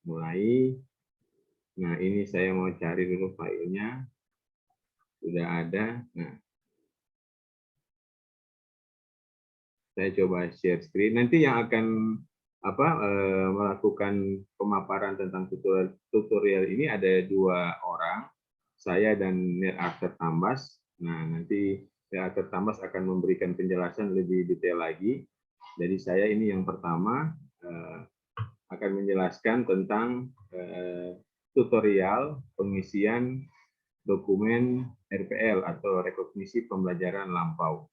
mulai. Nah, ini saya mau cari dulu filenya. Sudah ada. Nah, saya coba share screen. Nanti yang akan melakukan pemaparan tentang tutorial ini ada 2 orang, saya dan Neil Arthur Tambas. Nah, nanti Neil Arthur Tambas akan memberikan penjelasan lebih detail lagi. Jadi saya ini yang pertama akan menjelaskan tentang tutorial pengisian dokumen RPL atau rekognisi pembelajaran lampau.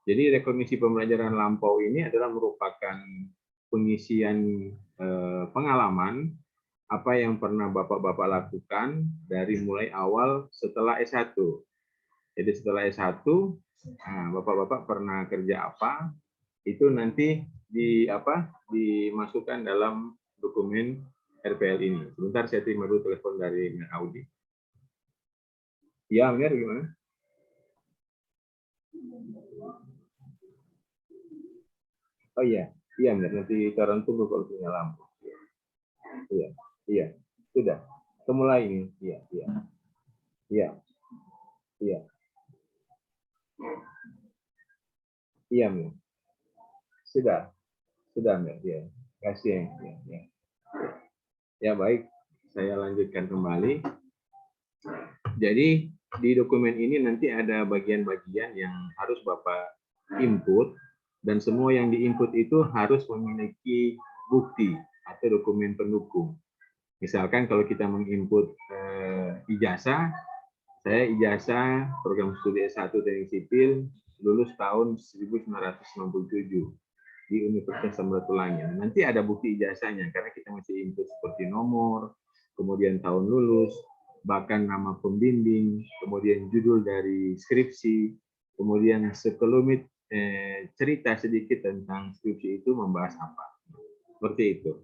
Jadi rekognisi pembelajaran lampau ini adalah merupakan pengisian pengalaman apa yang pernah Bapak-Bapak lakukan dari mulai awal setelah S1. Jadi setelah S1, Bapak-Bapak pernah kerja apa, itu nanti dimasukkan dalam dokumen RPL ini. Sebentar saya terima dulu telepon dari Mir Audi. Ya, Mir, gimana? Oh iya, iya Mir, nanti turun tunggu kalau punya lampu. Iya, iya, sudah. Semulai ini, iya, iya, iya, iya, iya Mir. Sudah Mir, ya. Terima kasih ya, ya. Ya baik, saya lanjutkan kembali. Jadi di dokumen ini nanti ada bagian-bagian yang harus Bapak input, dan semua yang diinput itu harus memiliki bukti atau dokumen pendukung. Misalkan kalau kita menginput ijazah, saya ijazah program studi S1 Teknik Sipil lulus tahun 1997 di Universitas Samratulangi. Nanti ada bukti ijazahnya karena kita masih input seperti nomor, kemudian tahun lulus, bahkan nama pembimbing, kemudian judul dari skripsi, kemudian sekelumit cerita sedikit tentang skripsi itu membahas apa. Seperti itu.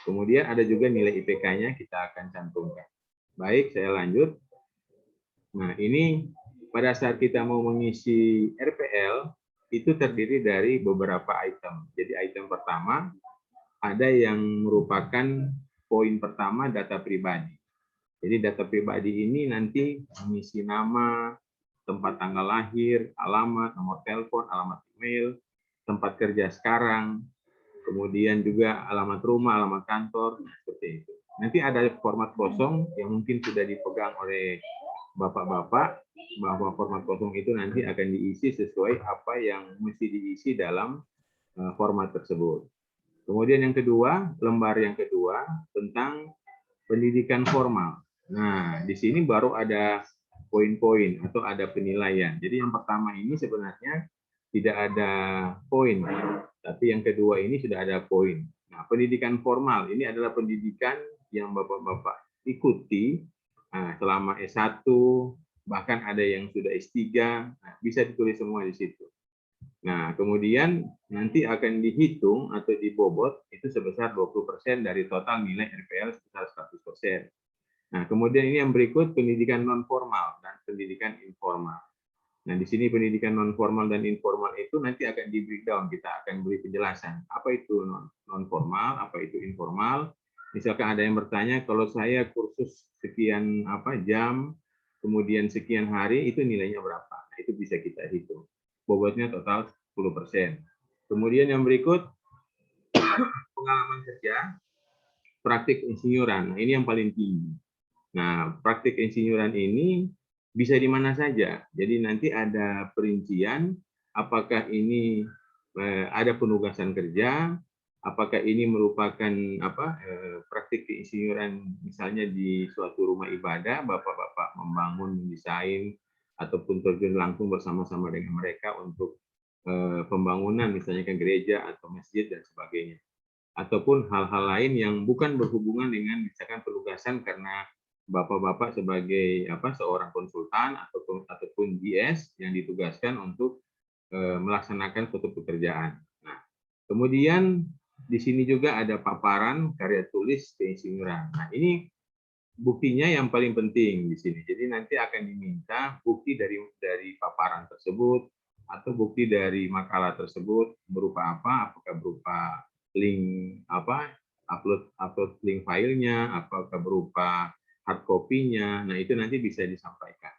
Kemudian ada juga nilai IPK-nya kita akan cantumkan. Baik, saya lanjut. Nah, ini pada saat kita mau mengisi RPL, itu terdiri dari beberapa item. Jadi item pertama, ada yang merupakan poin pertama data pribadi. Jadi data pribadi ini nanti mengisi nama, tempat tanggal lahir, alamat, nomor telepon, alamat email, tempat kerja sekarang, kemudian juga alamat rumah, alamat kantor, seperti itu. Nanti ada format kosong yang mungkin sudah dipegang oleh Bapak-Bapak, bahwa format kosong itu nanti akan diisi sesuai apa yang mesti diisi dalam format tersebut. Kemudian yang kedua, lembar yang kedua tentang pendidikan formal. Nah, di sini baru ada poin-poin atau ada penilaian. Jadi yang pertama ini sebenarnya tidak ada poin, tapi yang kedua ini sudah ada poin. Nah, pendidikan formal ini adalah pendidikan yang Bapak-Bapak ikuti selama S1, bahkan ada yang sudah S3, nah, bisa ditulis semua di situ. Nah, kemudian nanti akan dihitung atau dibobot itu sebesar 20% dari total nilai RPL sebesar 100%. Nah, kemudian ini yang berikut pendidikan non formal dan pendidikan informal. Nah, di sini pendidikan non formal dan informal itu nanti akan di breakdown, kita akan beri penjelasan apa itu non formal, apa itu informal. Misalkan ada yang bertanya, kalau saya kursus sekian jam, kemudian sekian hari, itu nilainya berapa? Nah, itu bisa kita hitung. Bobotnya total 10%. Kemudian yang berikut pengalaman kerja, praktik insinyuran. Nah, ini yang paling tinggi. Nah, praktik insinyuran ini bisa di mana saja. Jadi nanti ada perincian apakah ini ada penugasan kerja, apakah ini merupakan praktik insinyuran misalnya di suatu rumah ibadah, Bapak-bapak membangun, mendesain ataupun terjun langsung bersama-sama dengan mereka untuk pembangunan misalnya ke gereja atau masjid dan sebagainya. Ataupun hal-hal lain yang bukan berhubungan dengan misalkan penugasan karena Bapak-bapak sebagai seorang konsultan ataupun GS yang ditugaskan untuk melaksanakan suatu pekerjaan. Nah, kemudian di sini juga ada paparan karya tulis keinsinyuran. Nah, ini buktinya yang paling penting di sini. Jadi nanti akan diminta bukti dari paparan tersebut atau bukti dari makalah tersebut berupa apa? Apakah berupa link upload link filenya, apakah berupa hard copy-nya. Nah, itu nanti bisa disampaikan.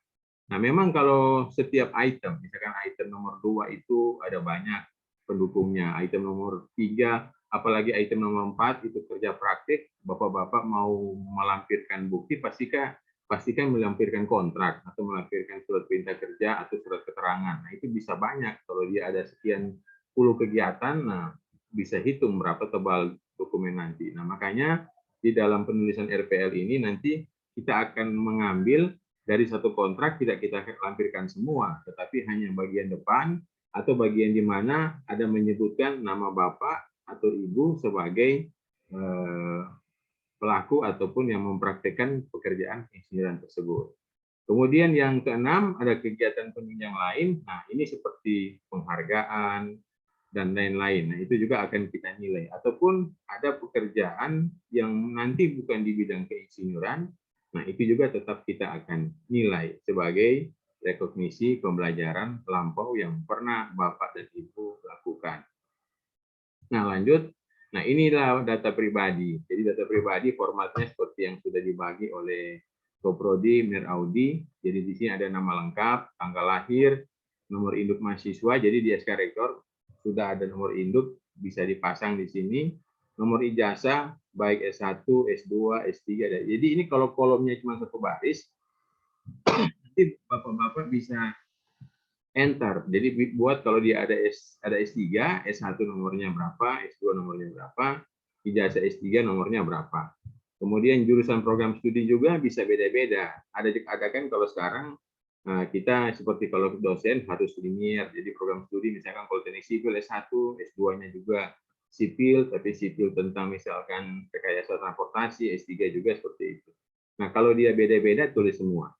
Nah, memang kalau setiap item, misalkan item nomor 2 itu ada banyak pendukungnya, item nomor 3, apalagi item nomor 4 itu kerja praktik, Bapak-bapak mau melampirkan bukti, pastikan melampirkan kontrak atau melampirkan surat perintah kerja atau surat keterangan. Nah, itu bisa banyak. Kalau dia ada sekian puluh kegiatan, nah bisa hitung berapa tebal dokumen nanti. Nah, makanya di dalam penulisan RPL ini nanti kita akan mengambil dari satu kontrak, tidak kita lampirkan semua, tetapi hanya bagian depan atau bagian di mana ada menyebutkan nama Bapak atau Ibu sebagai pelaku ataupun yang mempraktekkan pekerjaan insinyuran tersebut. Kemudian yang keenam, ada kegiatan penunjang lain. Nah, ini seperti penghargaan dan lain-lain. Nah, itu juga akan kita nilai. Ataupun ada pekerjaan yang nanti bukan di bidang keinsinyuran, nah itu juga tetap kita akan nilai sebagai rekognisi pembelajaran lampau yang pernah Bapak dan Ibu lakukan. Nah, lanjut. Nah, inilah data pribadi. Jadi data pribadi formatnya seperti yang sudah dibagi oleh Koprodi, Audi. Jadi di sini ada nama lengkap, tanggal lahir, nomor induk mahasiswa. Jadi di SK Rektor sudah ada nomor induk, bisa dipasang di sini. Nomor ijazah, baik S1, S2, S3. Jadi ini kalau kolomnya cuma satu baris, nanti Bapak-bapak bisa enter. Jadi buat kalau dia ada S3, S1 nomornya berapa, S2 nomornya berapa, ijazah S3 nomornya berapa. Kemudian jurusan program studi juga bisa beda-beda. Ada kan kalau sekarang kita seperti kalau dosen harus linear. Jadi program studi misalkan kalau teknik sipil S1, S2-nya juga sipil, tapi sipil tentang misalkan rekayasa transportasi, S3 juga seperti itu. Nah, kalau dia beda-beda tulis semua.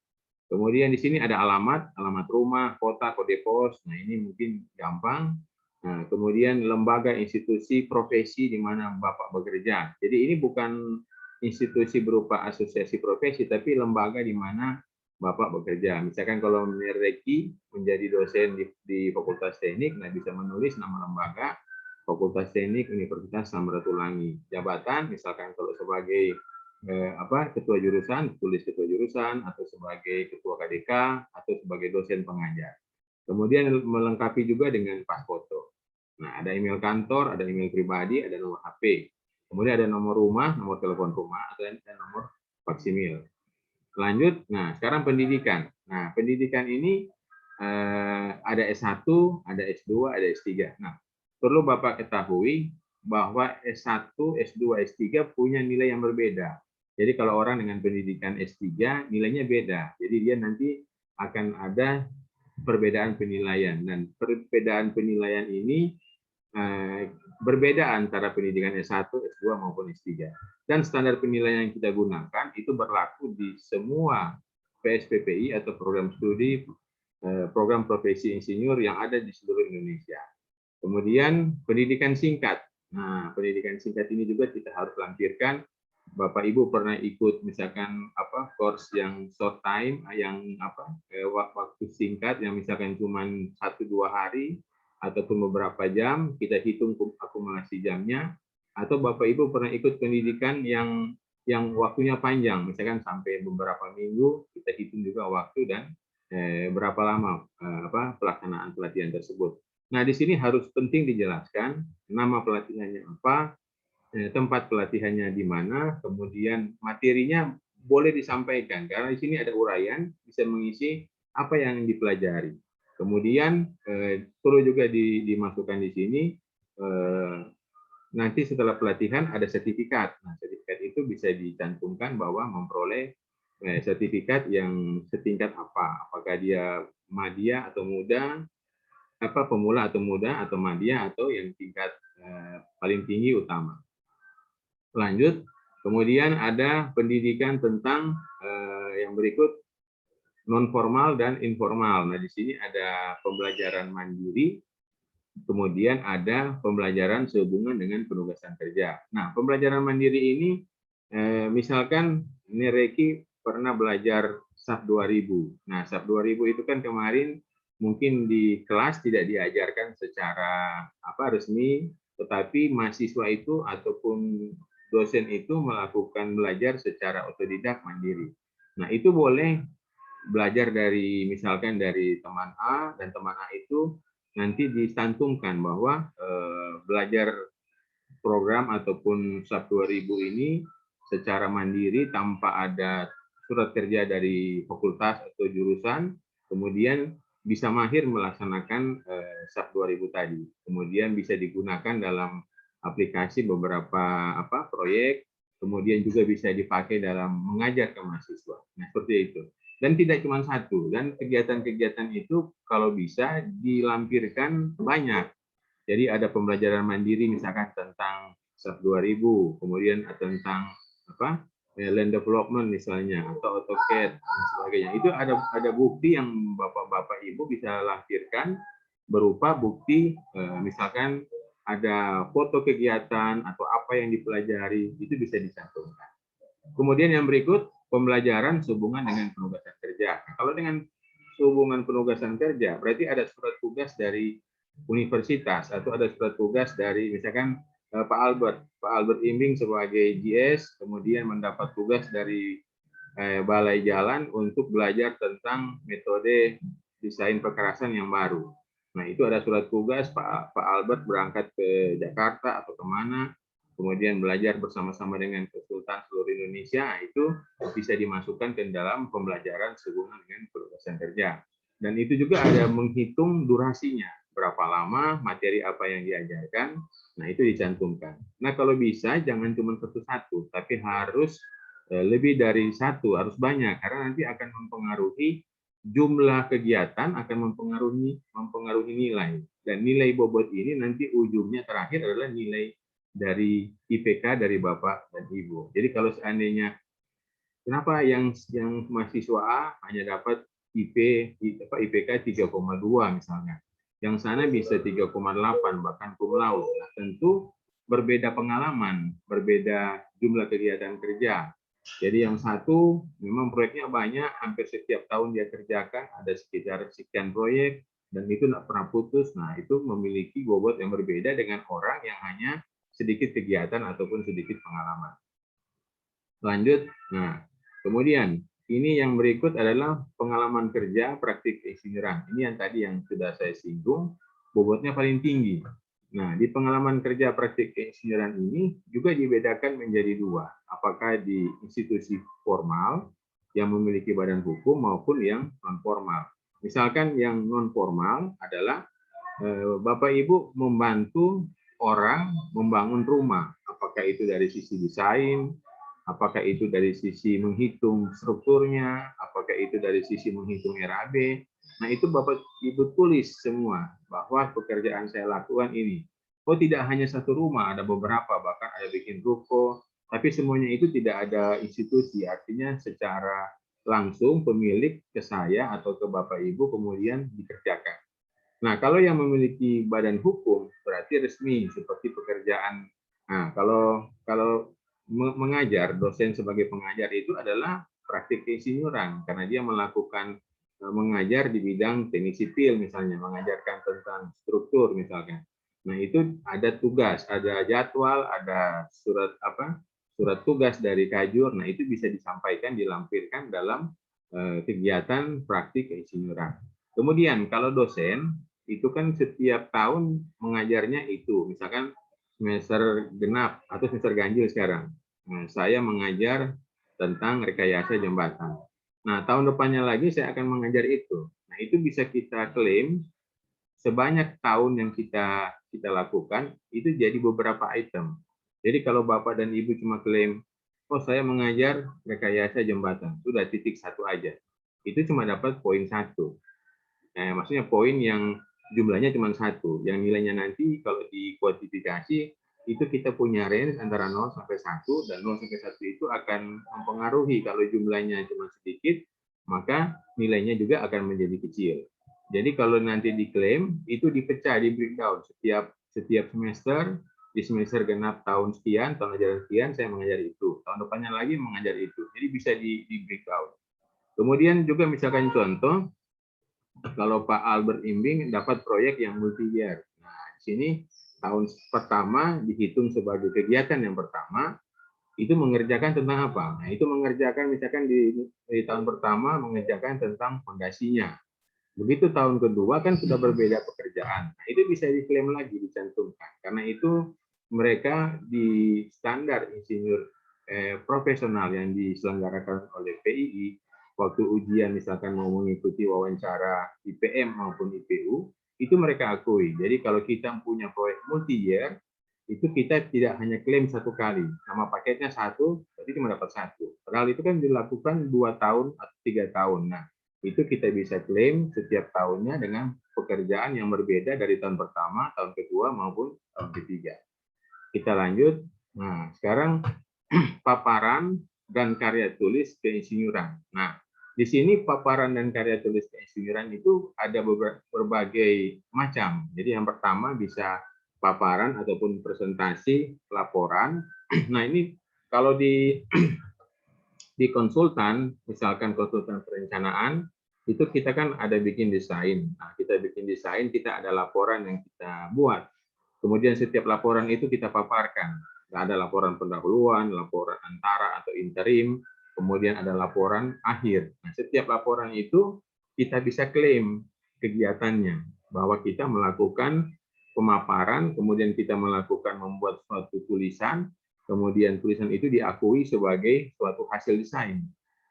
Kemudian di sini ada alamat rumah, kota, kode pos. Nah, ini mungkin gampang. Nah, kemudian lembaga, institusi, profesi di mana Bapak bekerja. Jadi ini bukan institusi berupa asosiasi profesi, tapi lembaga di mana Bapak bekerja. Misalkan kalau Reki menjadi dosen di Fakultas Teknik, nah bisa menulis nama lembaga Fakultas Teknik Universitas Samratulangi. Jabatan, misalkan kalau sebagai ketua jurusan, tulis ketua jurusan, atau sebagai ketua KDK, atau sebagai dosen pengajar. Kemudian melengkapi juga dengan pas foto. Nah, ada email kantor, ada email pribadi, ada nomor HP. Kemudian ada nomor rumah, nomor telepon rumah, atau nomor faksimil. Lanjut, nah sekarang pendidikan. Nah, pendidikan ini ada S1, ada S2, ada S3. Nah, perlu Bapak ketahui bahwa S1, S2, S3 punya nilai yang berbeda. Jadi kalau orang dengan pendidikan S3 nilainya beda. Jadi dia nanti akan ada perbedaan penilaian, dan perbedaan penilaian ini berbeda antara pendidikan S1, S2 maupun S3. Dan standar penilaian yang kita gunakan itu berlaku di semua PSPPI atau program studi program profesi insinyur yang ada di seluruh Indonesia. Kemudian pendidikan singkat. Nah, pendidikan singkat ini juga kita harus lampirkan. Bapak Ibu pernah ikut misalkan course yang short time, yang waktu singkat, yang misalkan cuma 1-2 hari ataupun beberapa jam, kita hitung akumulasi jamnya. Atau Bapak Ibu pernah ikut pendidikan yang waktunya panjang, misalkan sampai beberapa minggu, kita hitung juga waktu dan berapa lama pelaksanaan pelatihan tersebut. Nah, di sini harus penting dijelaskan nama pelatihannya apa, tempat pelatihannya di mana, kemudian materinya boleh disampaikan karena di sini ada uraian, bisa mengisi apa yang dipelajari. Kemudian perlu juga dimasukkan di sini nanti setelah pelatihan ada sertifikat. Nah, sertifikat itu bisa dicantumkan bahwa memperoleh sertifikat yang setingkat apa, apakah dia madya atau muda, pemula atau muda, atau madya, atau yang tingkat paling tinggi utama. Lanjut, kemudian ada pendidikan tentang yang berikut, non formal dan informal. Nah, di sini ada pembelajaran mandiri, kemudian ada pembelajaran sehubungan dengan penugasan kerja. Nah, pembelajaran mandiri ini misalkan Reki pernah belajar SAP 2000. Nah, SAP 2000 itu kan kemarin mungkin di kelas tidak diajarkan secara resmi, tetapi mahasiswa itu ataupun dosen itu melakukan belajar secara otodidak mandiri. Nah, itu boleh belajar dari misalkan dari teman A, dan teman A itu nanti dicantumkan bahwa belajar program ataupun SAP 2000 ini secara mandiri tanpa ada surat kerja dari fakultas atau jurusan, kemudian bisa mahir melaksanakan SAP 2000 tadi. Kemudian bisa digunakan dalam aplikasi beberapa proyek, kemudian juga bisa dipakai dalam mengajar ke mahasiswa. Nah, seperti itu. Dan tidak cuma satu, dan kegiatan-kegiatan itu kalau bisa dilampirkan banyak. Jadi ada pembelajaran mandiri misalkan tentang SAP 2000, kemudian tentang land development misalnya, atau AutoCAD dan sebagainya. Itu ada bukti yang Bapak-bapak Ibu bisa lampirkan berupa bukti misalkan ada foto kegiatan atau apa yang dipelajari, itu bisa dicantumkan. Kemudian yang berikut, pembelajaran sehubungan dengan penugasan kerja. Kalau dengan sehubungan penugasan kerja, berarti ada surat tugas dari universitas atau ada surat tugas dari misalkan Pak Albert Imbing sebagai GS, kemudian mendapat tugas dari Balai Jalan untuk belajar tentang metode desain perkerasan yang baru. Nah, itu ada surat tugas Pak Albert berangkat ke Jakarta atau kemana, kemudian belajar bersama-sama dengan konsultan seluruh Indonesia, itu bisa dimasukkan ke dalam pembelajaran sehubungan dengan penugasan kerja. Dan itu juga ada menghitung durasinya, berapa lama, materi apa yang diajarkan, nah itu dicantumkan. Nah, kalau bisa jangan cuma satu-satu, tapi harus lebih dari satu, harus banyak, karena nanti akan mempengaruhi jumlah kegiatan, akan mempengaruhi nilai. Dan nilai bobot ini nanti ujungnya terakhir adalah nilai dari IPK dari Bapak dan Ibu. Jadi kalau seandainya kenapa yang mahasiswa A hanya dapat IPK 3,2 misalnya, yang sana bisa 3,8 bahkan cum laude. Nah, tentu berbeda pengalaman, berbeda jumlah kegiatan kerja. Jadi yang satu memang proyeknya banyak, hampir setiap tahun dia kerjakan, ada sekitar sekian proyek, dan itu tidak pernah putus. Nah, itu memiliki bobot yang berbeda dengan orang yang hanya sedikit kegiatan ataupun sedikit pengalaman. Lanjut. Nah, kemudian ini yang berikut adalah pengalaman kerja praktik insinyuran. Ini yang tadi yang sudah saya singgung, bobotnya paling tinggi. Nah, di pengalaman kerja praktik insinyuran ini juga dibedakan menjadi dua. Apakah di institusi formal yang memiliki badan hukum maupun yang non-formal. Misalkan yang non-formal adalah Bapak Ibu membantu orang membangun rumah. Apakah itu dari sisi desain, apakah itu dari sisi menghitung strukturnya, apakah itu dari sisi menghitung RAB. Nah, itu Bapak Ibu tulis semua bahwa pekerjaan saya lakukan ini. Oh, tidak hanya satu rumah, ada beberapa, bahkan ada bikin ruko, tapi semuanya itu tidak ada institusi, artinya secara langsung pemilik ke saya atau ke Bapak Ibu kemudian dikerjakan. Nah, kalau yang memiliki badan hukum berarti resmi seperti pekerjaan. Nah, kalau mengajar, dosen sebagai pengajar itu adalah praktik keinsinyuran karena dia melakukan mengajar di bidang teknik sipil misalnya, mengajarkan tentang struktur misalnya. Nah, itu ada tugas, ada jadwal, ada surat tugas dari kajur. Nah, itu bisa disampaikan, dilampirkan dalam kegiatan praktik keinsinyuran. Kemudian kalau dosen itu kan setiap tahun mengajarnya itu, misalkan semester genap atau semester ganjil sekarang. Nah, saya mengajar tentang rekayasa jembatan. Nah, tahun depannya lagi saya akan mengajar itu. Nah, itu bisa kita klaim sebanyak tahun yang kita lakukan, itu jadi beberapa item. Jadi kalau Bapak dan Ibu cuma klaim, oh saya mengajar rekayasa jembatan, sudah titik satu aja. Itu cuma dapat poin satu. Nah, maksudnya poin yang jumlahnya cuma satu. Yang nilainya nanti kalau dikuantifikasi, itu kita punya range antara 0 sampai 1, dan 0 sampai 1 itu akan mempengaruhi. Kalau jumlahnya cuma sedikit, maka nilainya juga akan menjadi kecil. Jadi kalau nanti diklaim, itu dipecah, di breakdown. Setiap semester, di semester genap tahun sekian, tahun ajaran sekian, saya mengajar itu. Tahun depannya lagi mengajar itu. Jadi bisa di breakdown. Kemudian juga misalkan contoh, kalau Pak Albert Imbing dapat proyek yang multi-year. Nah, di sini tahun pertama dihitung sebagai kegiatan yang pertama, itu mengerjakan tentang apa? Nah, itu mengerjakan misalkan di tahun pertama mengerjakan tentang fondasinya. Begitu tahun kedua kan sudah berbeda pekerjaan. Nah, itu bisa diklaim lagi, dicantumkan. Karena itu mereka di standar insinyur profesional yang diselenggarakan oleh PII, waktu ujian misalkan mau mengikuti wawancara IPM maupun IPU, itu mereka akui. Jadi kalau kita punya proyek multi-year, itu kita tidak hanya klaim satu kali. Nama paketnya satu, berarti cuma dapat satu. Padahal itu kan dilakukan 2 tahun atau 3 tahun. Nah, itu kita bisa klaim setiap tahunnya dengan pekerjaan yang berbeda dari tahun pertama, tahun kedua, maupun tahun ketiga. Kita lanjut. Nah, sekarang paparan dan karya tulis keinsinyuran. Nah, di sini paparan dan karya tulis keinsinyuran itu ada berbagai macam. Jadi yang pertama bisa paparan ataupun presentasi laporan. Nah, ini kalau di konsultan, misalkan konsultan perencanaan, itu kita kan ada bikin desain. Nah, kita bikin desain, kita ada laporan yang kita buat. Kemudian setiap laporan itu kita paparkan. Ada laporan pendahuluan, laporan antara atau interim, kemudian ada laporan akhir. Nah, setiap laporan itu kita bisa klaim kegiatannya, bahwa kita melakukan pemaparan, kemudian kita melakukan membuat suatu tulisan, kemudian tulisan itu diakui sebagai suatu hasil desain.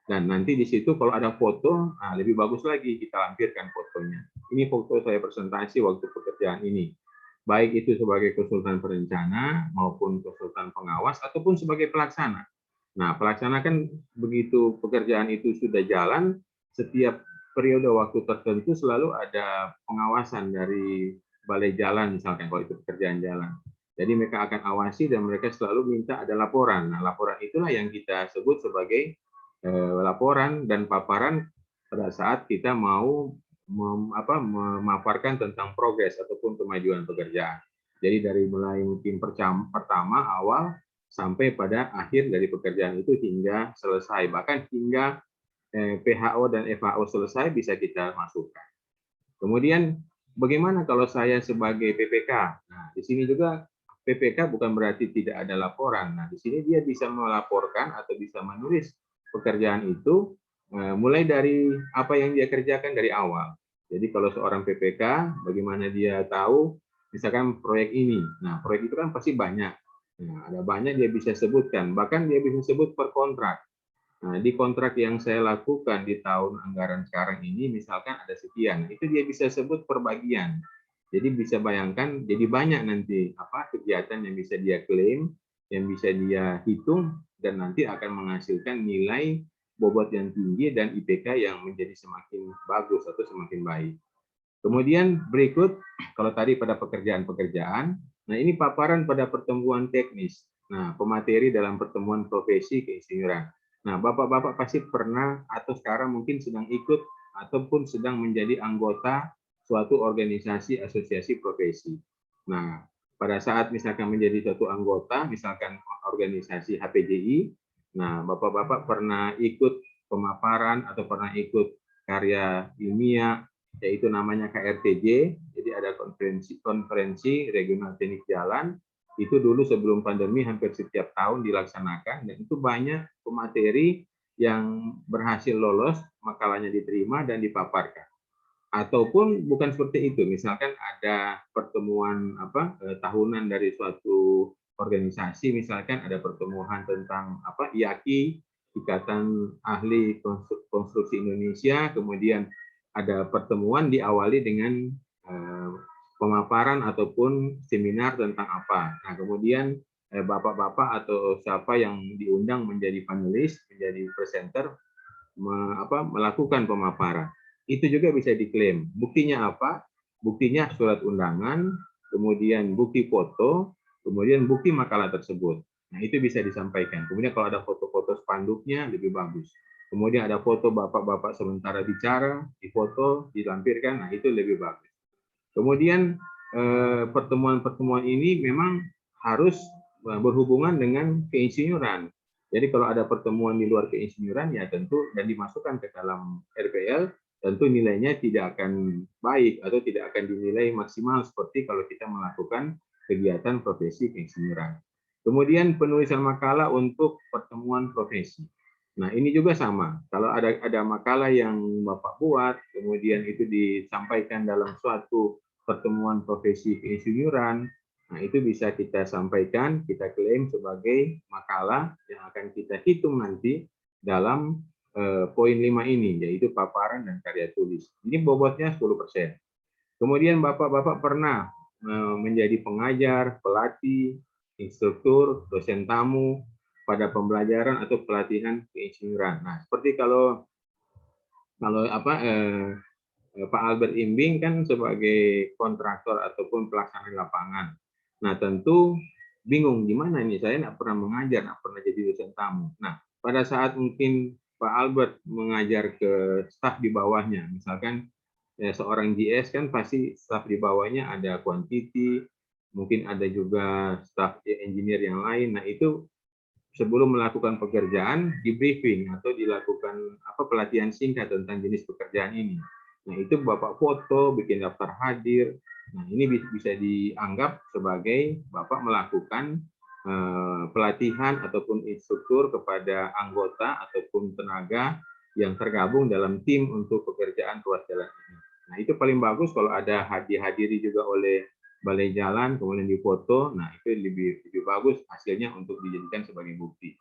Dan nanti di situ kalau ada foto, nah lebih bagus lagi kita lampirkan fotonya. Ini foto saya presentasi waktu pekerjaan ini. Baik itu sebagai konsultan perencana maupun konsultan pengawas ataupun sebagai pelaksana. Nah, pelaksana kan begitu pekerjaan itu sudah jalan, setiap periode waktu tertentu selalu ada pengawasan dari balai jalan misalkan kalau itu pekerjaan jalan. Jadi mereka akan awasi dan mereka selalu minta ada laporan. Nah, laporan itulah yang kita sebut sebagai laporan dan paparan pada saat kita mau memaparkan tentang progres ataupun kemajuan pekerjaan. Jadi dari mulai mungkin pertama awal sampai pada akhir dari pekerjaan itu hingga selesai, bahkan hingga PHO dan FHO selesai bisa kita masukkan. Kemudian bagaimana kalau saya sebagai PPK? Nah, di sini juga PPK bukan berarti tidak ada laporan. Nah, di sini dia bisa melaporkan atau bisa menulis pekerjaan itu mulai dari apa yang dia kerjakan dari awal. Jadi kalau seorang PPK, bagaimana dia tahu misalkan proyek ini. Nah, proyek itu kan pasti banyak. Nah, ada banyak dia bisa sebutkan, bahkan dia bisa sebut per kontrak. Nah, di kontrak yang saya lakukan di tahun anggaran sekarang ini, misalkan ada sekian, itu dia bisa sebut per bagian. Jadi bisa bayangkan, jadi banyak nanti apa kegiatan yang bisa dia klaim, yang bisa dia hitung, dan nanti akan menghasilkan nilai bobot yang tinggi dan IPK yang menjadi semakin bagus atau semakin baik. Kemudian berikut, kalau tadi pada pekerjaan-pekerjaan, nah ini paparan pada pertemuan teknis. Nah, pemateri dalam pertemuan profesi keinsinyuran. Nah, Bapak-Bapak pasti pernah atau sekarang mungkin sedang ikut ataupun sedang menjadi anggota suatu organisasi asosiasi profesi. Nah, pada saat misalkan menjadi suatu anggota, misalkan organisasi HPJI, nah Bapak-Bapak pernah ikut pemaparan atau pernah ikut karya ilmiah, yaitu namanya KRTJ, jadi ada konferensi regional teknik jalan, itu dulu sebelum pandemi hampir setiap tahun dilaksanakan, dan itu banyak pemateri yang berhasil lolos, makalahnya diterima dan dipaparkan. Ataupun bukan seperti itu, misalkan ada pertemuan tahunan dari suatu organisasi, misalkan ada pertemuan tentang IAKI, Ikatan Ahli Konstruksi Indonesia, kemudian ada pertemuan diawali dengan pemaparan ataupun seminar tentang apa. Nah, kemudian bapak-bapak atau siapa yang diundang menjadi panelis, menjadi presenter, melakukan pemaparan. Itu juga bisa diklaim. Buktinya apa? Buktinya surat undangan, kemudian bukti foto, kemudian bukti makalah tersebut. Nah, itu bisa disampaikan. Kemudian kalau ada foto-foto spanduknya lebih bagus. Kemudian ada foto bapak-bapak sementara bicara, difoto, dilampirkan, nah itu lebih bagus. Kemudian pertemuan-pertemuan ini memang harus berhubungan dengan keinsinyuran. Jadi kalau ada pertemuan di luar keinsinyuran ya tentu dan dimasukkan ke dalam RPL, tentu nilainya tidak akan baik atau tidak akan dinilai maksimal seperti kalau kita melakukan kegiatan profesi keinsinyuran. Kemudian penulisan makalah untuk pertemuan profesi. Nah, ini juga sama. Kalau ada makalah yang Bapak buat, kemudian itu disampaikan dalam suatu pertemuan profesi keinsinyuran, nah itu bisa kita sampaikan, kita klaim sebagai makalah yang akan kita hitung nanti dalam poin 5 ini, yaitu paparan dan karya tulis. Ini bobotnya 10%. Kemudian Bapak-Bapak pernah menjadi pengajar, pelatih, instruktur, dosen tamu pada pembelajaran atau pelatihan keinsinyuran. Nah, seperti kalau Pak Albert Imbing kan sebagai kontraktor ataupun pelaksana lapangan. Nah, tentu bingung gimana ini, saya nggak pernah mengajar, nggak pernah jadi dosen tamu. Nah, pada saat mungkin Pak Albert mengajar ke staf di bawahnya, misalkan ya, seorang GS kan pasti staf di bawahnya ada quantity, mungkin ada juga staf engineer yang lain. Nah, itu sebelum melakukan pekerjaan di briefing atau dilakukan pelatihan singkat tentang jenis pekerjaan ini. Nah, itu Bapak foto, bikin daftar hadir. Nah, ini bisa dianggap sebagai Bapak melakukan pelatihan ataupun instruktur kepada anggota ataupun tenaga yang tergabung dalam tim untuk pekerjaan ruas jalan ini. Nah, itu paling bagus kalau ada dihadiri juga oleh balai jalan, kemudian difoto, nah itu lebih bagus hasilnya untuk dijadikan sebagai bukti.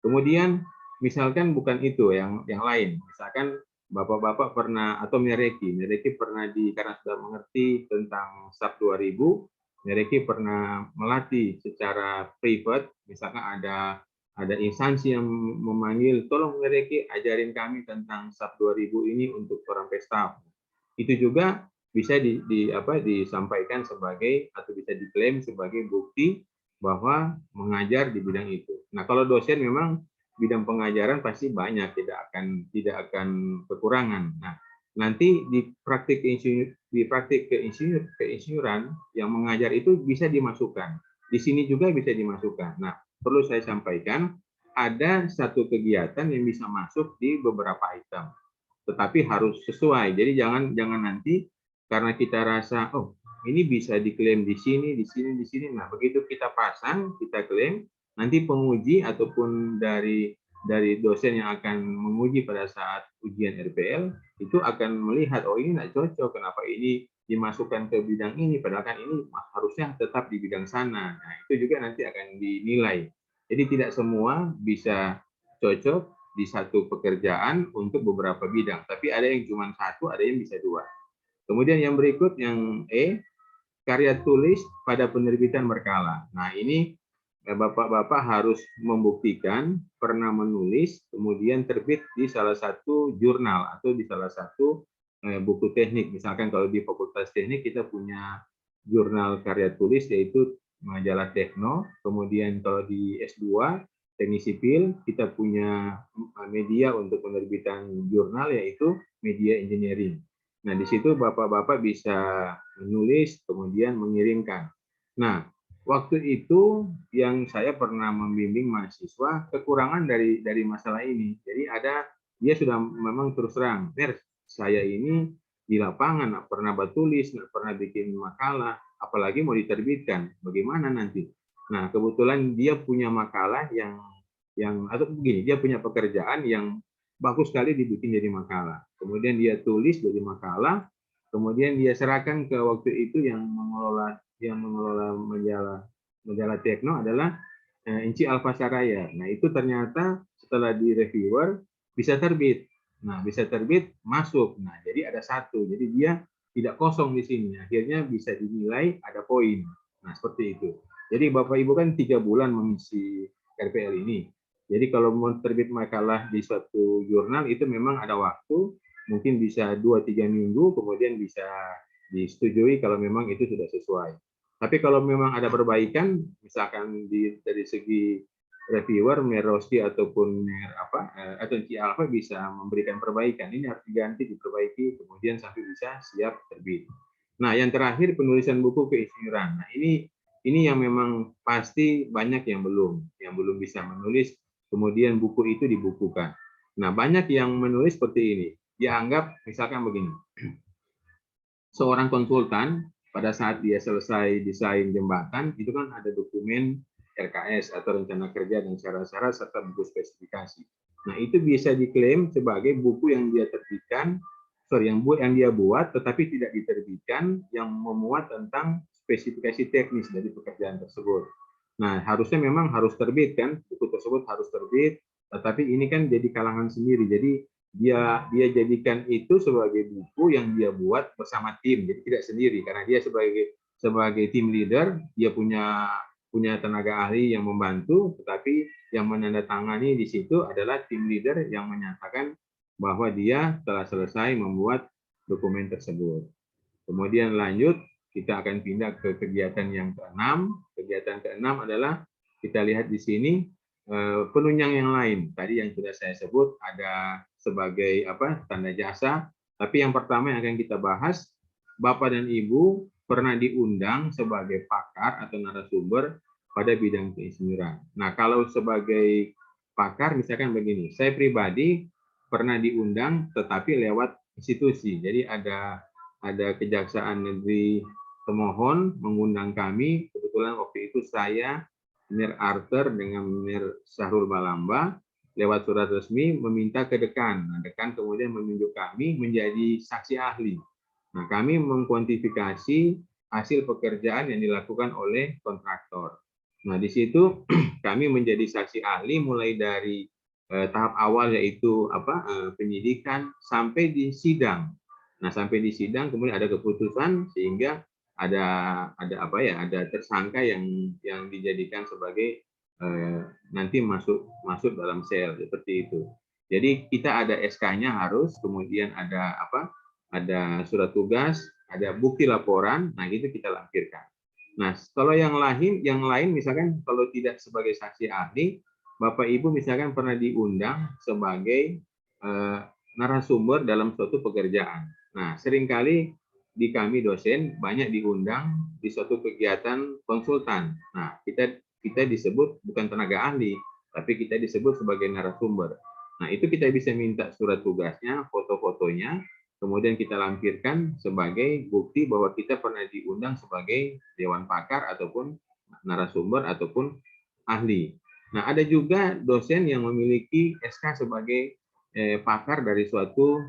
Kemudian misalkan bukan itu, yang lain, misalkan Bapak-bapak pernah atau Mereki pernah karena sudah mengerti tentang SAP 2000, Mereki pernah melatih secara private, misalkan ada instansi yang memanggil, tolong Mereki ajarin kami tentang SAP 2000 ini untuk orang staff. Itu juga bisa disampaikan sebagai atau bisa diklaim sebagai bukti bahwa mengajar di bidang itu. Nah, kalau dosen memang bidang pengajaran pasti banyak, tidak akan kekurangan. Nah, nanti di praktik keinsinyuran yang mengajar itu bisa dimasukkan. Di sini juga bisa dimasukkan. Nah, perlu saya sampaikan ada satu kegiatan yang bisa masuk di beberapa item, tetapi harus sesuai. Jadi jangan nanti karena kita rasa ini bisa diklaim di sini, di sini, di sini. Nah, begitu kita pasang, kita klaim, nanti penguji ataupun dari dosen yang akan menguji pada saat ujian RPL itu akan melihat, oh ini nggak cocok, kenapa ini dimasukkan ke bidang ini, padahal kan ini harusnya tetap di bidang sana. Nah, itu juga nanti akan dinilai. Jadi tidak semua bisa cocok di satu pekerjaan untuk beberapa bidang, tapi ada yang cuma satu, ada yang bisa dua. Kemudian yang berikut, yang E, karya tulis pada penerbitan berkala. Nah, ini Bapak-bapak harus membuktikan pernah menulis, kemudian terbit di salah satu jurnal atau di salah satu buku teknik. Misalkan kalau di Fakultas Teknik kita punya jurnal karya tulis, yaitu majalah Tekno. Kemudian kalau di S2 Teknik Sipil kita punya media untuk penerbitan jurnal, yaitu media engineering. Nah, di situ Bapak-bapak bisa menulis, kemudian mengirimkan. Nah, waktu itu yang saya pernah membimbing mahasiswa kekurangan dari masalah ini. Jadi dia sudah memang terus terang, saya ini di lapangan nggak pernah tulis, nggak pernah bikin makalah, apalagi mau diterbitkan, bagaimana nanti? Nah, kebetulan dia punya makalah atau begini, dia punya pekerjaan yang bagus sekali dibikin jadi makalah. Kemudian dia tulis jadi makalah, kemudian dia serahkan ke waktu itu yang mengelola majalah Tekno adalah Inci Alfasaraya. Nah, itu ternyata setelah di reviewer bisa terbit. Nah, bisa terbit masuk. Nah, jadi ada satu. Jadi dia tidak kosong di sini. Akhirnya bisa dinilai ada poin. Nah, seperti itu. Jadi Bapak Ibu kan 3 bulan mengisi RPL ini. Jadi kalau mau terbit makalah di suatu jurnal itu memang ada waktu, mungkin bisa 2-3 minggu, kemudian bisa disetujui kalau memang itu sudah sesuai. Tapi kalau memang ada perbaikan, misalkan dari segi reviewer, Meroski ataupun atau Alfa bisa memberikan perbaikan. Ini harus diganti, diperbaiki, kemudian sampai bisa siap terbit. Nah, yang terakhir penulisan buku keinsinyuran. Nah, ini yang memang pasti banyak yang belum bisa menulis, kemudian buku itu dibukukan. Nah, banyak yang menulis seperti ini. Dianggap misalkan begini, seorang konsultan pada saat dia selesai desain jembatan, itu kan ada dokumen RKS atau rencana kerja dan syarat-syarat serta buku spesifikasi. Nah, itu bisa diklaim sebagai buku yang dia terbitkan, yang dia buat tetapi tidak diterbitkan, yang memuat tentang spesifikasi teknis dari pekerjaan tersebut. Nah, harusnya memang harus terbit kan, buku tersebut harus terbit, tetapi ini kan jadi kalangan sendiri. Jadi dia jadikan itu sebagai buku yang dia buat bersama tim, jadi tidak sendiri karena dia sebagai tim leader, dia punya tenaga ahli yang membantu, tetapi yang menandatangani di situ adalah tim leader yang menyatakan bahwa dia telah selesai membuat dokumen tersebut. Kemudian lanjut, kita akan pindah ke kegiatan yang keenam. Kegiatan keenam adalah kita lihat di sini penunjang yang lain. Tadi yang sudah saya sebut ada sebagai tanda jasa. Tapi yang pertama yang akan kita bahas, Bapak dan Ibu pernah diundang sebagai pakar atau narasumber pada bidang keinsinyuran. Nah, kalau sebagai pakar misalkan begini, saya pribadi pernah diundang tetapi lewat institusi. Jadi ada Kejaksaan Negeri Pemohon mengundang kami, kebetulan waktu itu saya, Mir Arthur dengan Mir Syahrul Balamba, lewat surat resmi meminta ke dekan. Nah, dekan kemudian menunjuk kami menjadi saksi ahli. Nah, kami mengkuantifikasi hasil pekerjaan yang dilakukan oleh kontraktor. Nah, di situ kami menjadi saksi ahli mulai dari tahap awal yaitu penyidikan sampai di sidang. Nah, sampai di sidang kemudian ada keputusan sehingga ada tersangka yang dijadikan sebagai nanti masuk dalam sel seperti itu. Jadi kita ada SK-nya harus, kemudian ada surat tugas, ada bukti laporan, nah itu kita lampirkan. Nah, kalau yang lain misalkan kalau tidak sebagai saksi ahli, Bapak Ibu misalkan pernah diundang sebagai narasumber dalam suatu pekerjaan. Nah, seringkali di kami dosen banyak diundang di suatu kegiatan konsultan. Nah, kita disebut bukan tenaga ahli, tapi kita disebut sebagai narasumber. Nah, itu kita bisa minta surat tugasnya, foto-fotonya, kemudian kita lampirkan sebagai bukti bahwa kita pernah diundang sebagai dewan pakar ataupun narasumber ataupun ahli. Nah, ada juga dosen yang memiliki SK sebagai pakar dari suatu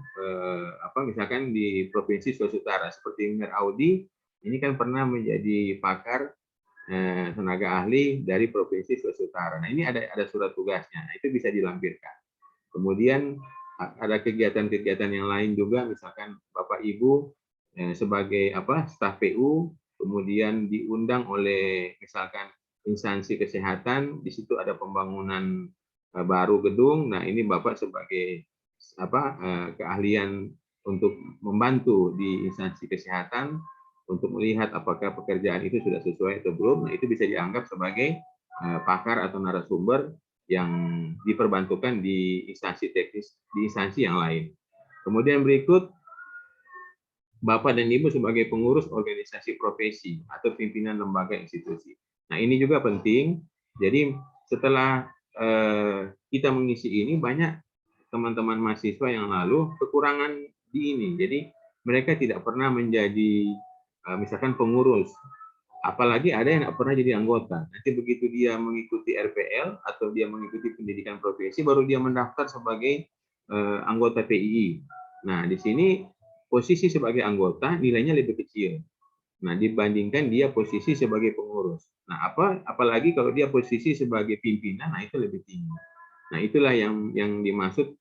misalkan di Provinsi Sulawesi Utara seperti Mir Audi, ini kan pernah menjadi pakar tenaga ahli dari Provinsi Sulawesi Utara. Nah, ini ada surat tugasnya. Nah, itu bisa dilampirkan. Kemudian ada kegiatan-kegiatan yang lain juga, misalkan Bapak Ibu sebagai staf PU, kemudian diundang oleh misalkan instansi kesehatan, di situ ada pembangunan baru gedung. Nah, ini Bapak sebagai keahlian untuk membantu di instansi kesehatan untuk melihat apakah pekerjaan itu sudah sesuai atau belum. Nah, itu bisa dianggap sebagai pakar atau narasumber yang diperbantukan di instansi teknis, di instansi yang lain. Kemudian berikut, Bapak dan Ibu sebagai pengurus organisasi profesi atau pimpinan lembaga institusi. Nah, ini juga penting. Jadi setelah kita mengisi ini, banyak teman-teman mahasiswa yang lalu kekurangan di ini. Jadi mereka tidak pernah menjadi misalkan pengurus. Apalagi ada yang tidak pernah jadi anggota. Nanti begitu dia mengikuti RPL atau dia mengikuti pendidikan profesi, baru dia mendaftar sebagai anggota PII. Nah, di sini posisi sebagai anggota nilainya lebih kecil. Nah, dibandingkan dia posisi sebagai pengurus. Nah, apalagi kalau dia posisi sebagai pimpinan, nah itu lebih tinggi. Nah, itulah yang dimaksud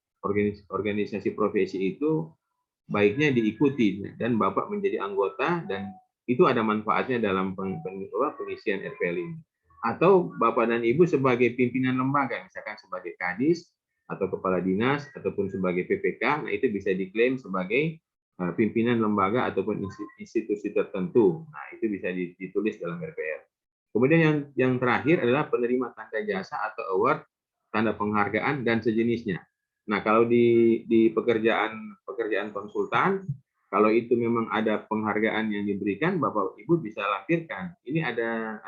organisasi profesi itu baiknya diikuti dan Bapak menjadi anggota dan itu ada manfaatnya dalam pengisian RPL ini. Atau Bapak dan Ibu sebagai pimpinan lembaga, misalkan sebagai kadis atau kepala dinas ataupun sebagai PPK, nah itu bisa diklaim sebagai pimpinan lembaga ataupun institusi tertentu. Nah, itu bisa ditulis dalam RPL. Kemudian yang terakhir adalah penerima tanda jasa atau award, tanda penghargaan dan sejenisnya. Nah, kalau di pekerjaan konsultan, kalau itu memang ada penghargaan yang diberikan, Bapak Ibu bisa lampirkan. Ini ada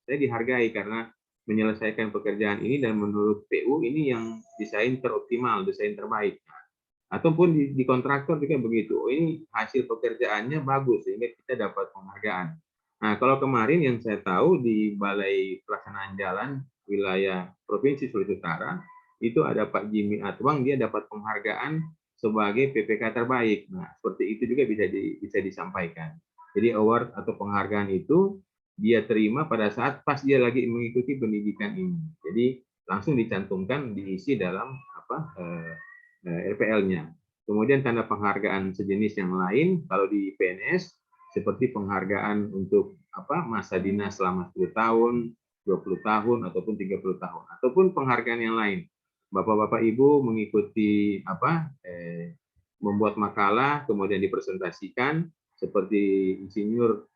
saya dihargai karena menyelesaikan pekerjaan ini dan menurut PU ini yang desain teroptimal, desain terbaik. Ataupun di kontraktor juga begitu. Oh, ini hasil pekerjaannya bagus sehingga kita dapat penghargaan. Nah, kalau kemarin yang saya tahu di Balai Pelaksanaan Jalan Wilayah Provinsi Sulawesi Utara, itu ada Pak Jimmy Atwang, dia dapat penghargaan sebagai PPK terbaik. Nah, seperti itu juga bisa disampaikan. Jadi award atau penghargaan itu dia terima pada saat pas dia lagi mengikuti pendidikan ini. Jadi langsung dicantumkan diisi dalam RPL-nya. Kemudian tanda penghargaan sejenis yang lain kalau di PNS seperti penghargaan untuk masa dinas selama 10 tahun, 20 tahun ataupun 30 tahun ataupun penghargaan yang lain. Bapak-bapak Ibu mengikuti membuat makalah kemudian dipresentasikan seperti insinyur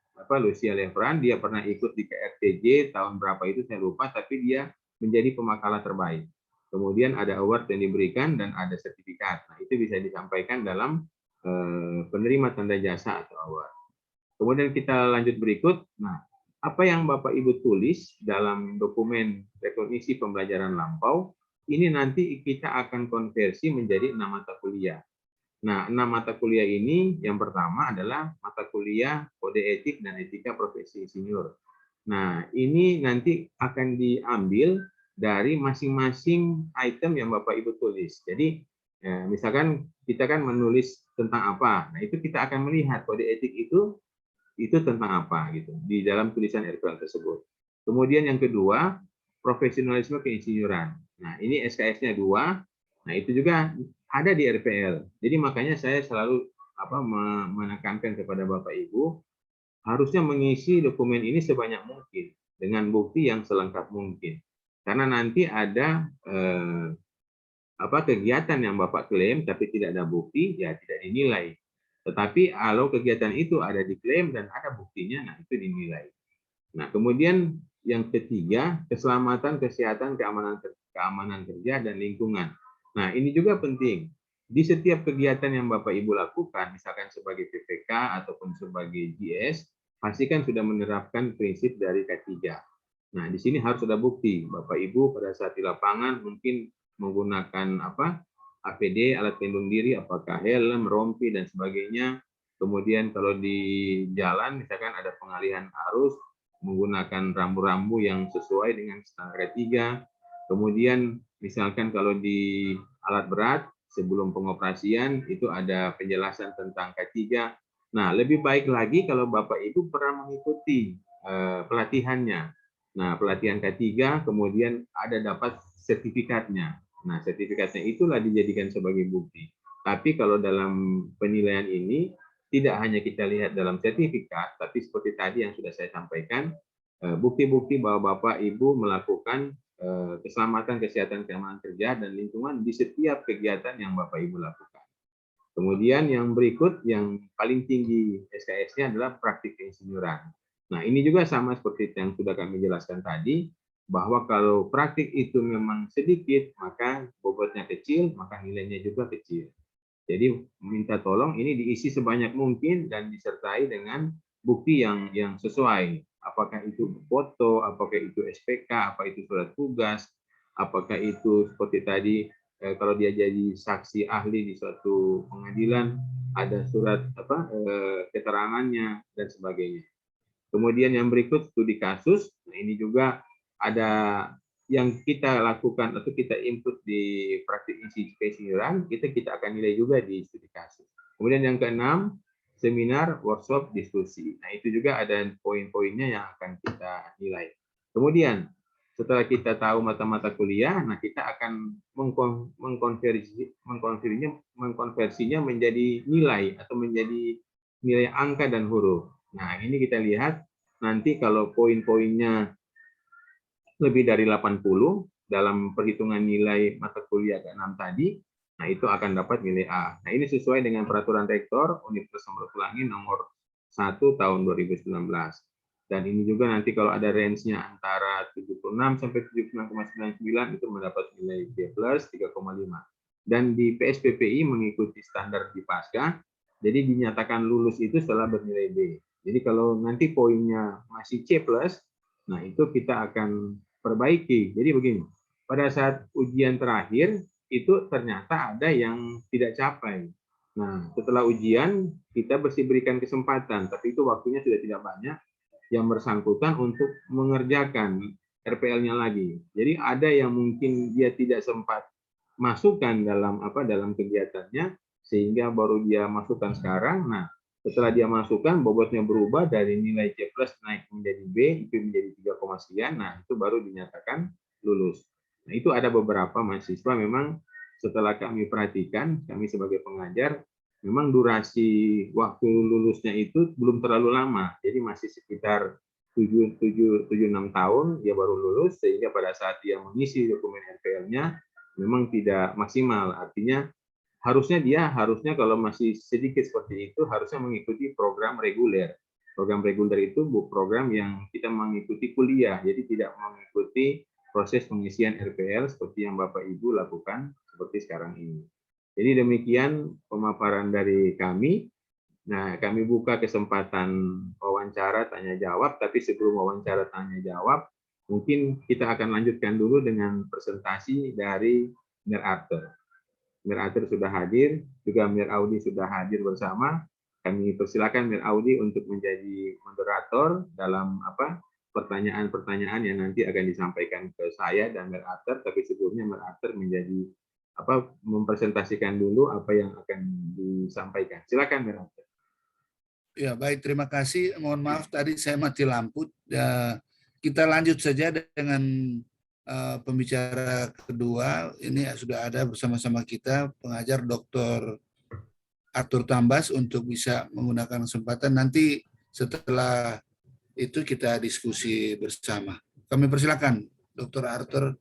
Lucia Levran, dia pernah ikut di KRTJ tahun berapa itu saya lupa, tapi dia menjadi pemakalah terbaik. Kemudian ada award yang diberikan dan ada sertifikat. Nah, itu bisa disampaikan dalam penerima tanda jasa atau award. Kemudian kita lanjut berikut. Nah, apa yang Bapak Ibu tulis dalam dokumen rekognisi pembelajaran lampau, ini nanti kita akan konversi menjadi 6 mata kuliah. Nah, 6 mata kuliah ini yang pertama adalah mata kuliah kode etik dan etika profesi insinyur. Nah, ini nanti akan diambil dari masing-masing item yang Bapak Ibu tulis. Jadi, misalkan kita kan menulis tentang apa. Nah, itu kita akan melihat kode etik itu tentang apa gitu di dalam tulisan RPL tersebut. Kemudian yang kedua, profesionalisme keinsinyuran. Nah, ini SKS-nya 2. Nah, itu juga ada di RPL. Jadi makanya saya selalu menekankan kepada Bapak Ibu harusnya mengisi dokumen ini sebanyak mungkin dengan bukti yang selengkap mungkin. Karena nanti ada kegiatan yang Bapak klaim tapi tidak ada bukti, ya tidak dinilai. Tetapi kalau kegiatan itu ada diklaim dan ada buktinya, nah itu dinilai. Nah, kemudian yang ketiga, keselamatan, kesehatan, keamanan kerja, dan lingkungan. Nah, ini juga penting. Di setiap kegiatan yang Bapak Ibu lakukan, misalkan sebagai PPK ataupun sebagai GS, pastikan sudah menerapkan prinsip dari K3. Nah, di sini harus ada bukti. Bapak Ibu pada saat di lapangan mungkin menggunakan APD, alat pelindung diri, apakah helm, rompi, dan sebagainya. Kemudian kalau di jalan, misalkan ada pengalihan arus, menggunakan rambu-rambu yang sesuai dengan standar K3. Kemudian misalkan kalau di alat berat, sebelum pengoperasian, itu ada penjelasan tentang K3. Nah, lebih baik lagi kalau Bapak Ibu pernah mengikuti pelatihannya. Nah, pelatihan K3, kemudian ada dapat sertifikatnya. Nah, sertifikatnya itulah dijadikan sebagai bukti. Tapi kalau dalam penilaian ini, tidak hanya kita lihat dalam sertifikat, tapi seperti tadi yang sudah saya sampaikan, bukti-bukti bahwa Bapak Ibu melakukan keselamatan, kesehatan, keamanan kerja, dan lingkungan di setiap kegiatan yang Bapak Ibu lakukan. Kemudian yang berikut, yang paling tinggi SKS-nya adalah praktik keinsinyuran. Nah, ini juga sama seperti yang sudah kami jelaskan tadi, bahwa kalau praktik itu memang sedikit, maka bobotnya kecil, maka nilainya juga kecil. Jadi minta tolong ini diisi sebanyak mungkin dan disertai dengan bukti yang sesuai. Apakah itu foto, apakah itu SPK, apa itu surat tugas, apakah itu seperti tadi kalau dia jadi saksi ahli di suatu pengadilan ada surat keterangannya dan sebagainya. Kemudian yang berikut studi kasus. Nah, ini juga ada yang kita lakukan atau kita input di praktik keinsinyuran, kita akan nilai juga di studi kasus. Kemudian yang keenam, seminar, workshop, diskusi. Nah, itu juga ada poin-poinnya yang akan kita nilai. Kemudian setelah kita tahu mata-mata kuliah, nah kita akan mengkonversinya menjadi nilai atau menjadi nilai angka dan huruf. Nah, ini kita lihat nanti kalau poin-poinnya lebih dari 80 dalam perhitungan nilai mata kuliah ke-6 tadi, nah itu akan dapat nilai A. Nah, ini sesuai dengan peraturan rektor Universitas Samratulangi nomor 1 tahun 2019. Dan ini juga nanti kalau ada range-nya antara 76 sampai 79,99 itu mendapat nilai B+ 3,5. Dan di PSPPI mengikuti standar di Pasca, jadi dinyatakan lulus itu setelah bernilai B. Jadi kalau nanti poinnya masih C+, nah itu kita akan perbaiki. Jadi begini, pada saat ujian terakhir itu ternyata ada yang tidak capai. Nah, setelah ujian kita berikan kesempatan, tapi itu waktunya sudah tidak banyak. yang bersangkutan untuk mengerjakan RPL-nya lagi. Jadi ada yang mungkin dia tidak sempat masukkan dalam kegiatannya sehingga baru dia masukkan sekarang. Nah, setelah dia masukkan bobotnya berubah dari nilai C+ naik menjadi B, itu menjadi 3, sekian. Nah, itu baru dinyatakan lulus. Nah, itu ada beberapa mahasiswa memang setelah kami perhatikan, kami sebagai pengajar, memang durasi waktu lulusnya itu belum terlalu lama. Jadi masih sekitar 7-6 tahun dia baru lulus, sehingga pada saat dia mengisi dokumen RPL-nya memang tidak maksimal. Artinya harusnya kalau masih sedikit seperti itu harusnya mengikuti program reguler. Program reguler itu program yang kita mengikuti kuliah, jadi tidak mengikuti proses pengisian RPL seperti yang Bapak Ibu lakukan seperti sekarang ini. Jadi demikian pemaparan dari kami. Nah, kami buka kesempatan wawancara tanya jawab, tapi sebelum wawancara tanya jawab, mungkin kita akan lanjutkan dulu dengan presentasi dari Mir Arthur. Mir Arthur sudah hadir, juga Mir Audi sudah hadir bersama. Kami persilakan Mir Audi untuk menjadi moderator dalam pertanyaan-pertanyaan yang nanti akan disampaikan ke saya dan Mir Arthur, tapi sebelumnya Mir Arthur mempresentasikan dulu apa yang akan disampaikan. Silakan Mir Arthur. Ya, baik, terima kasih. Mohon maaf tadi saya mati lampu. Ya, kita lanjut saja dengan pembicara kedua. Ini sudah ada bersama-sama kita pengajar Dr. Arthur Tambas untuk bisa menggunakan kesempatan. Nanti setelah itu kita diskusi bersama. Kami persilakan Dr. Arthur.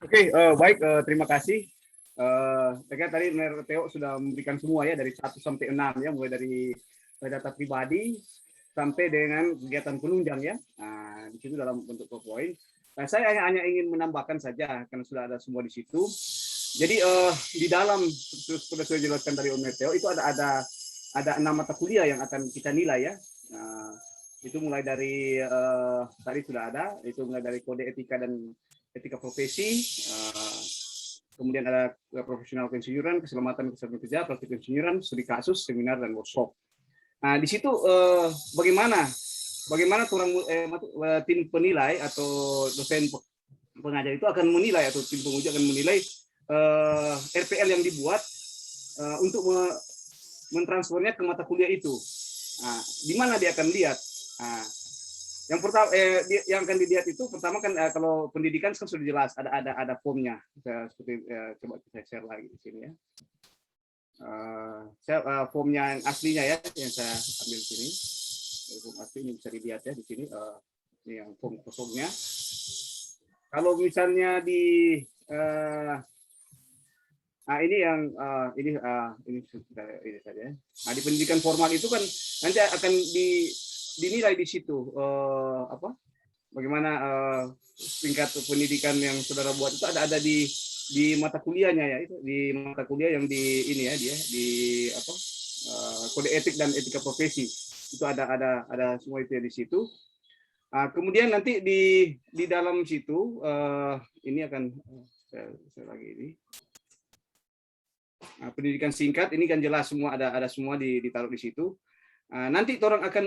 Oke, baik, terima kasih. Saya tadi Theo sudah memberikan semua ya dari 1 sampai 6 ya, mulai dari data pribadi sampai dengan kegiatan penunjang ya. Nah, di situ dalam bentuk PowerPoint. Nah, saya hanya ingin menambahkan saja karena sudah ada semua di situ. Jadi di dalam sudah saya jelaskan dari Om Theo itu ada 6 mata kuliah yang akan kita nilai ya. Itu mulai dari tadi sudah ada, itu mulai dari kode etika dan etika profesi. Kemudian ada profesional pensiunan, keselamatan kerja, praktik pensiunan, studi kasus, seminar dan workshop. Nah, di situ bagaimana tim penilai atau dosen pengajar itu akan menilai atau tim penguji akan menilai RPL yang dibuat untuk mentransfernya ke mata kuliah itu. Nah, di mana dia akan lihat? Nah, yang pertama yang akan dilihat itu pertama kan kalau pendidikan kan sudah jelas ada formnya. Seperti coba saya share lagi di sini ya. Formnya yang aslinya ya yang saya ambil di sini. Form asli ini bisa dilihat ya di sini. Ini yang form kosongnya. Kalau misalnya di ini yang ini saja. Nah, di pendidikan formal itu kan nanti akan dinilai di situ bagaimana tingkat pendidikan yang saudara buat itu ada di mata kuliahnya ya, itu di mata kuliah yang di ini ya dia di kode etik dan etika profesi itu ada semua itu ya di situ. Kemudian nanti di dalam situ ini akan saya lagi ini pendidikan singkat ini kan jelas semua ada semua ditaruh di situ. Nanti orang akan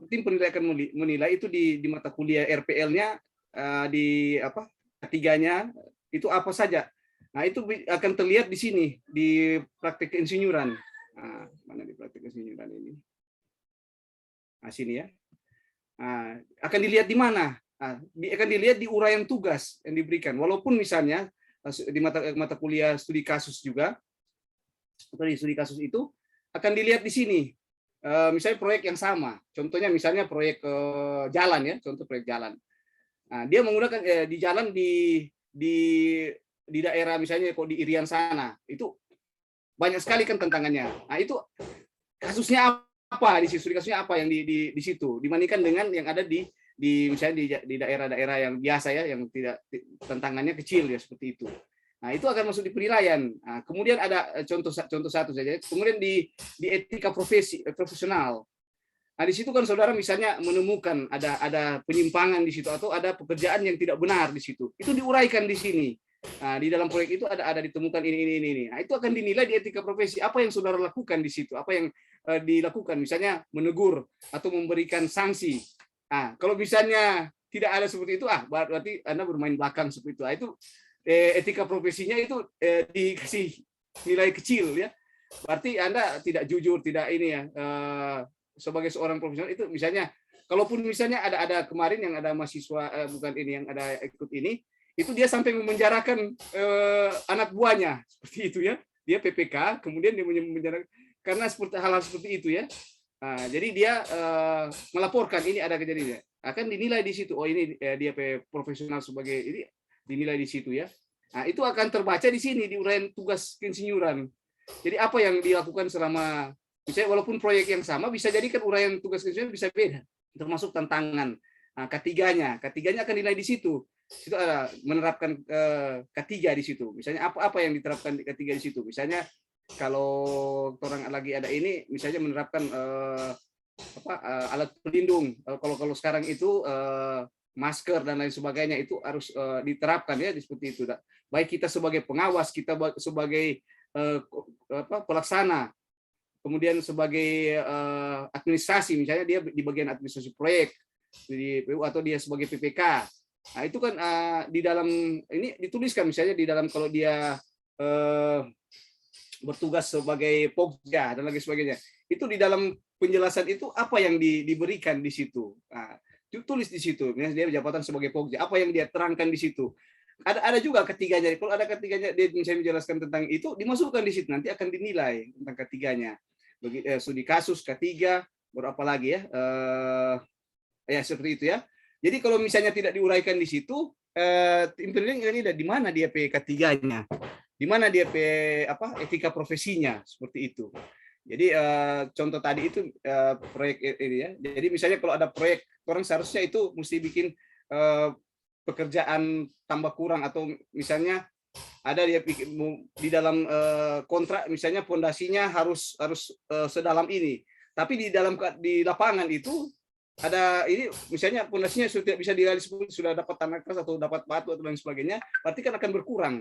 tim penilai akan menilai itu di mata kuliah RPL-nya di ketiganya itu apa saja. Nah, itu akan terlihat di sini di praktik keinsinyuran. Nah, mana di praktik keinsinyuran ini? Nah, sini ya. Nah, akan dilihat di mana? Nah, akan dilihat di uraian tugas yang diberikan. Walaupun misalnya di mata kuliah studi kasus juga atau di studi kasus itu akan dilihat di sini. Misalnya proyek yang sama, contohnya misalnya proyek jalan ya, contoh proyek jalan. Nah, dia menggunakan di jalan di daerah misalnya kok di Irian sana, itu banyak sekali kan tantangannya. Nah, itu kasusnya apa di situ, kasusnya apa yang di situ dibandingkan dengan yang ada di misalnya di daerah-daerah yang biasa ya, yang tidak tantangannya kecil ya seperti itu. Nah, itu akan masuk di penilaian. Nah, kemudian ada contoh satu saja. Kemudian di etika profesional. Nah, di situ kan saudara misalnya menemukan ada penyimpangan di situ atau ada pekerjaan yang tidak benar di situ. Itu diuraikan di sini. Nah, di dalam proyek itu ada ditemukan ini. Nah, itu akan dinilai di etika profesi. Apa yang saudara lakukan di situ? Apa yang dilakukan, misalnya menegur atau memberikan sanksi. Nah, kalau misalnya tidak ada seperti itu, berarti Anda bermain belakang seperti itu. Itu etika profesinya itu dikasih nilai kecil ya. Berarti Anda tidak jujur, tidak ini ya. Sebagai seorang profesional itu misalnya, kalaupun misalnya ada kemarin yang ada mahasiswa bukan ini yang ada ikut ini, itu dia sampai memenjarakan anak buahnya seperti itu ya. Dia PPK, kemudian dia memenjarakan karena seperti hal-hal seperti itu ya. Nah, jadi dia melaporkan ini ada kejadian, akan dinilai di situ. Oh ini dia profesional sebagai ini dinilai di situ ya. Nah itu akan terbaca di sini di uraian tugas keinsinyuran. Jadi apa yang dilakukan selama misalnya walaupun proyek yang sama bisa jadi kan uraian tugas keinsinyuran bisa beda, termasuk tantangan. Nah, ketiganya akan dinilai di situ. Itu ada menerapkan ketiga di situ. Misalnya apa yang diterapkan di ketiga di situ. Misalnya kalau orang lagi ada ini, misalnya menerapkan alat pelindung. Kalau sekarang itu masker dan lain sebagainya itu harus diterapkan ya seperti itu. Baik kita sebagai pengawas, kita sebagai pelaksana, kemudian sebagai administrasi, misalnya dia di bagian administrasi proyek di PU atau dia sebagai PPK. Nah itu kan di dalam ini dituliskan misalnya di dalam kalau dia bertugas sebagai Pokja dan lagi sebagainya. Itu di dalam penjelasan itu apa yang diberikan di situ. Nah, tulis di situ. Misalnya dia jabatan sebagai Pokja, apa yang dia terangkan di situ. Ada juga ketiganya. Kalau ada ketiganya dia misalnya menjelaskan tentang itu, dimasukkan di situ. Nanti akan dinilai tentang ketiganya. Studi kasus ketiga, berapa lagi ya? Ya seperti itu ya. Jadi kalau misalnya tidak diuraikan di situ, tim penelitian ini di mana dia K3-nya? Di mana dia etika profesinya seperti itu. Jadi contoh tadi itu proyek ini ya. Jadi misalnya kalau ada proyek, orang seharusnya itu mesti bikin pekerjaan tambah kurang atau misalnya ada dia di dalam kontrak misalnya fondasinya harus sedalam ini. Tapi di lapangan itu ada ini misalnya fondasinya sudah bisa direalisasi, sudah dapat tanah keras atau dapat batu atau lain sebagainya, berarti kan akan berkurang.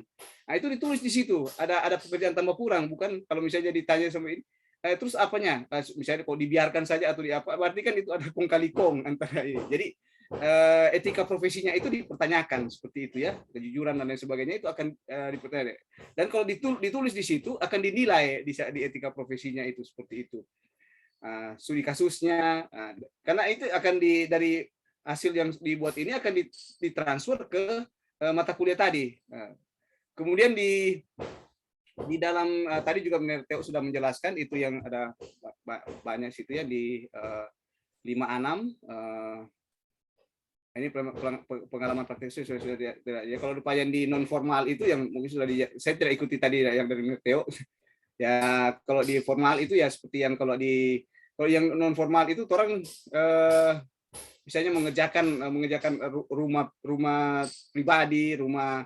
Nah itu ditulis di situ ada pekerjaan tambah kurang, bukan kalau misalnya ditanya sama ini terus apanya, misalnya kalau dibiarkan saja atau di apa, berarti kan itu ada kong kali kong antara ini. Jadi etika profesinya itu dipertanyakan seperti itu ya, kejujuran dan lain sebagainya itu akan dipertanyakan. Dan kalau ditulis di situ akan dinilai di etika profesinya itu seperti itu. Studi kasusnya, karena itu akan dari hasil yang dibuat ini akan ditransfer ke mata kuliah tadi. Kemudian di dalam tadi juga Theo sudah menjelaskan itu yang ada banyak situ ya di 5A6. Ini pengalaman praktis sudah ya. Kalau lupayan di non formal itu yang mungkin sudah saya tidak ikuti tadi yang dari Theo. Ya kalau di formal itu ya seperti yang kalau yang non formal itu orang misalnya mengerjakan rumah pribadi, rumah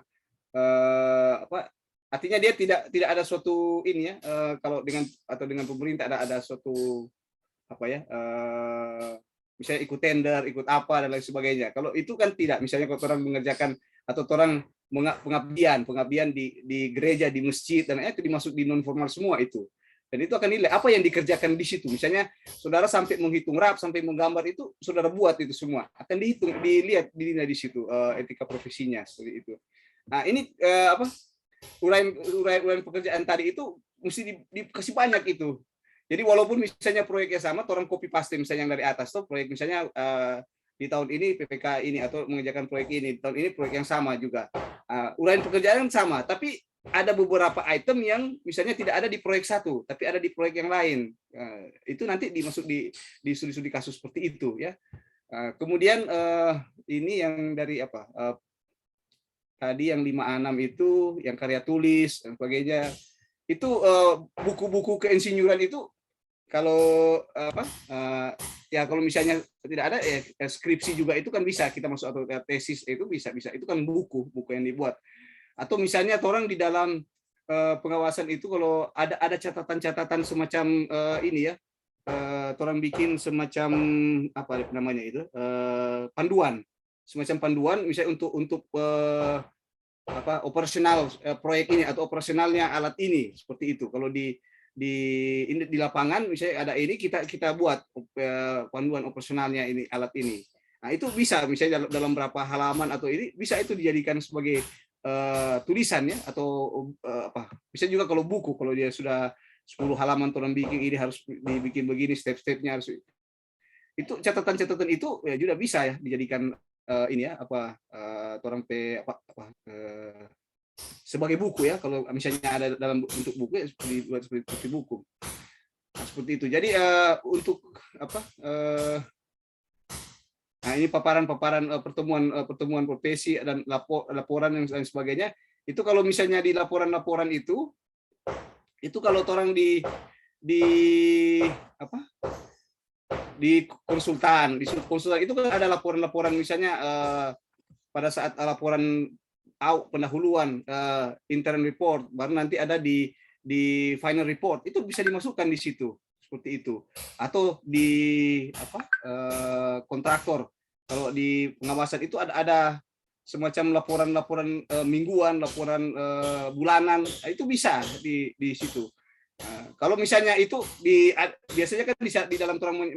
artinya dia tidak ada suatu ini ya kalau dengan pemerintah ada suatu misalnya ikut tender, ikut apa dan lain sebagainya. Kalau itu kan tidak, misalnya kalau orang mengerjakan atau orang pengabdian di gereja, di masjid dan itu dimasuk di non formal semua itu. Dan itu akan nilai apa yang dikerjakan di situ. Misalnya saudara sampai menghitung rap, sampai menggambar itu saudara buat itu semua. Akan dihitung, dinilai di situ etika profesinya seperti itu. Nah, ini uraian pekerjaan tadi itu mesti dikasih banyak itu. Jadi walaupun misalnya proyeknya sama, orang copy paste misalnya yang dari atas tuh proyek misalnya di tahun ini PPK ini atau mengerjakan proyek ini, tahun ini proyek yang sama juga. Uraian pekerjaan sama, tapi ada beberapa item yang misalnya tidak ada di proyek satu, tapi ada di proyek yang lain. Itu nanti dimasuk di studi kasus seperti itu ya. Kemudian ini yang dari tadi yang 5A6 itu yang karya tulis dan sebagainya. Itu buku-buku keinsinyuran itu kalau ya kalau misalnya tidak ada skripsi juga itu kan bisa kita masuk atau tesis itu bisa itu kan buku yang dibuat. Atau misalnya orang di dalam pengawasan itu kalau ada catatan-catatan semacam ini ya, orang bikin semacam apa namanya itu panduan, semacam panduan misalnya untuk operasional proyek ini atau operasionalnya alat ini seperti itu. Kalau di lapangan misalnya ada ini kita buat panduan operasionalnya ini alat ini. Nah, itu bisa misalnya dalam berapa halaman atau ini bisa itu dijadikan sebagai tulisan ya atau apa. Bisa juga kalau buku kalau dia sudah 10 halaman orang bikin ini harus dibikin begini step-stepnya harus itu catatan-catatan itu ya juga bisa ya dijadikan ini ya apa orang sebagai buku ya kalau misalnya ada dalam bentuk buku ya dibuat seperti buku. Nah, seperti itu. Jadi untuk apa nah ini paparan-paparan pertemuan profesi dan laporan yang lain sebagainya itu kalau misalnya di laporan-laporan itu kalau orang di apa di konsultan itu kan ada laporan-laporan misalnya pada saat laporan pendahuluan intern report baru nanti ada di final report itu bisa dimasukkan di situ seperti itu atau di apa kontraktor kalau di pengawasan itu ada semacam laporan mingguan laporan bulanan itu bisa di situ. Kalau misalnya itu biasanya kan bisa di dalam orang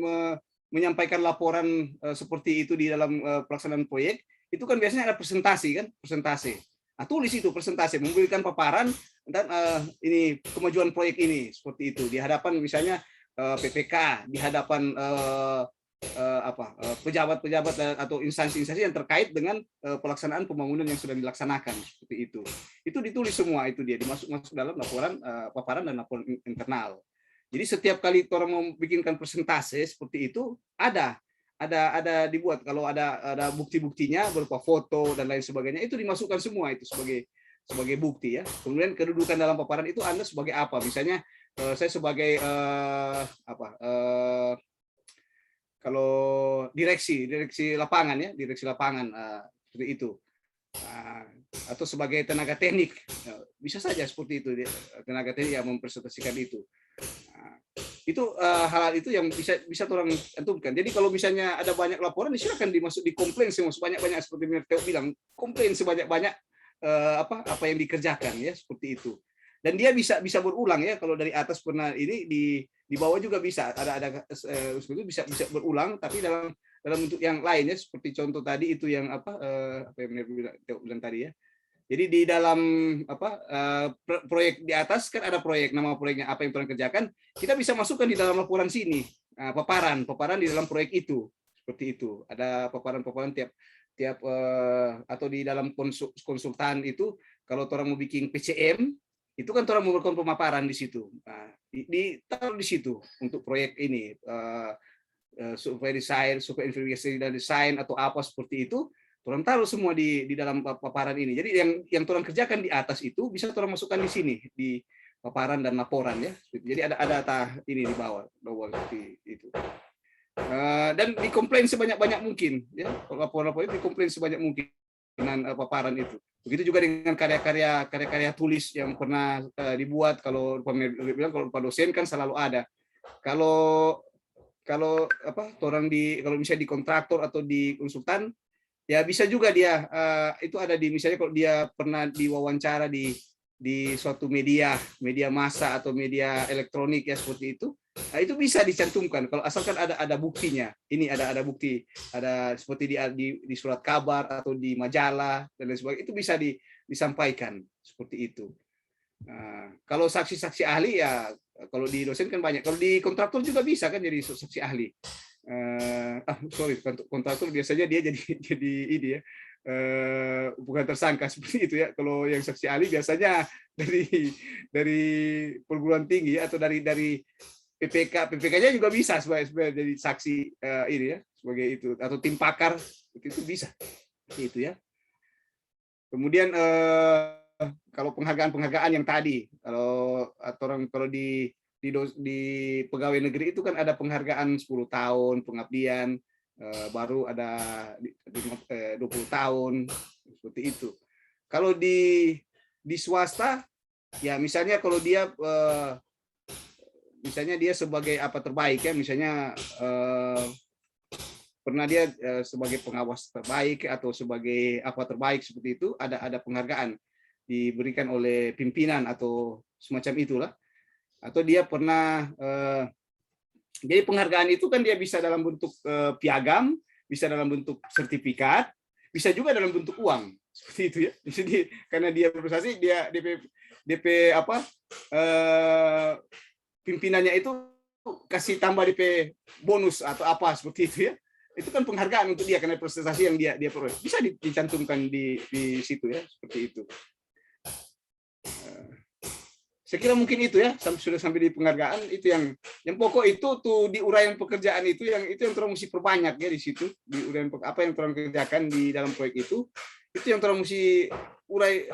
menyampaikan laporan seperti itu di dalam pelaksanaan proyek itu kan biasanya ada presentasi. Nah, tulis itu presentasi memberikan paparan dan ini kemajuan proyek ini seperti itu di hadapan misalnya PPK di hadapan pejabat-pejabat atau instansi-instansi yang terkait dengan pelaksanaan pembangunan yang sudah dilaksanakan seperti itu. Itu ditulis semua itu dia masuk dalam laporan paparan dan laporan internal. Jadi setiap kali orang mau bikinkan presentasi seperti itu ada dibuat kalau ada bukti-buktinya berupa foto dan lain sebagainya itu dimasukkan semua itu sebagai bukti ya. Kemudian kedudukan dalam paparan itu Anda sebagai apa? Misalnya saya sebagai kalau direksi lapangan ya, direksi lapangan seperti itu. Atau sebagai tenaga teknik bisa saja seperti itu tenaga teknik yang mempresentasikan itu. Itu hal itu yang bisa orang tentukan. Jadi kalau misalnya ada banyak laporan silakan dimasuk di komplain semua sebanyak-banyak seperti Teo bilang, komplain sebanyak-banyak apa yang dikerjakan ya seperti itu. Dan dia bisa berulang ya kalau dari atas pernah ini di bawah juga bisa ada bisa berulang tapi dalam bentuk yang lain ya seperti contoh tadi itu yang apa yang bilang tadi ya. Jadi di dalam proyek di atas kan ada proyek nama proyeknya apa yang pernah kerjakan kita bisa masukkan di dalam laporan sini paparan di dalam proyek itu seperti itu ada paparan tiap atau di dalam konsultan itu kalau orang mau bikin PCM itu kan orang memberikan pemaparan di situ. Nah, ditaruh di situ untuk proyek ini survei desain, survei investigasi dan desain atau apa seperti itu, orang taruh semua di dalam paparan ini. Jadi yang orang kerjakan di atas itu bisa orang masukkan di sini di paparan dan laporan ya. Jadi ada ini di bawah seperti itu. Dan dikomplain sebanyak-banyak mungkin ya. Laporan itu dikomplain sebanyak mungkin dengan paparan itu. Begitu juga dengan karya-karya tulis yang pernah dibuat kalau bilang kalau dosen kan selalu ada. Kalau orang kalau misalnya di kontraktor atau di konsultan ya bisa juga dia itu ada di misalnya kalau dia pernah diwawancara di suatu media massa atau media elektronik ya seperti itu. Nah, itu bisa dicantumkan kalau asalkan ada buktinya. Ini ada bukti, ada seperti di surat kabar atau di majalah dan lain sebagainya itu bisa disampaikan seperti itu. Nah, kalau saksi-saksi ahli ya kalau di dosen kan banyak. Kalau di kontraktor juga bisa kan jadi saksi ahli. Kontraktor biasanya dia jadi ini ya. Bukan tersangka seperti itu ya. Kalau yang saksi ahli biasanya dari perguruan tinggi atau dari PPK-nya juga bisa sebagai jadi saksi ini ya sebagai itu atau tim pakar itu bisa seperti itu ya. Kemudian kalau penghargaan yang tadi kalau di pegawai negeri itu kan ada penghargaan 10 tahun pengabdian baru ada 20 tahun seperti itu. Kalau di swasta ya misalnya kalau dia misalnya dia sebagai apa terbaik ya misalnya pernah dia sebagai pengawas terbaik atau sebagai apa terbaik seperti itu ada penghargaan diberikan oleh pimpinan atau semacam itulah atau dia pernah jadi penghargaan itu kan dia bisa dalam bentuk piagam, bisa dalam bentuk sertifikat, bisa juga dalam bentuk uang seperti itu ya. Jadi karena dia berprestasi, dia DP apa pimpinannya itu kasih tambah DP bonus atau apa seperti itu ya. Itu kan penghargaan untuk dia karena prestasi yang dia peroleh. Bisa dicantumkan di situ ya, seperti itu. Saya kira mungkin itu ya, sudah sampai di penghargaan itu yang pokok itu tuh di uraian pekerjaan itu yang terus mesti perbanyak ya di situ, di uraian apa yang terus kerjakan di dalam proyek itu yang terus mesti urai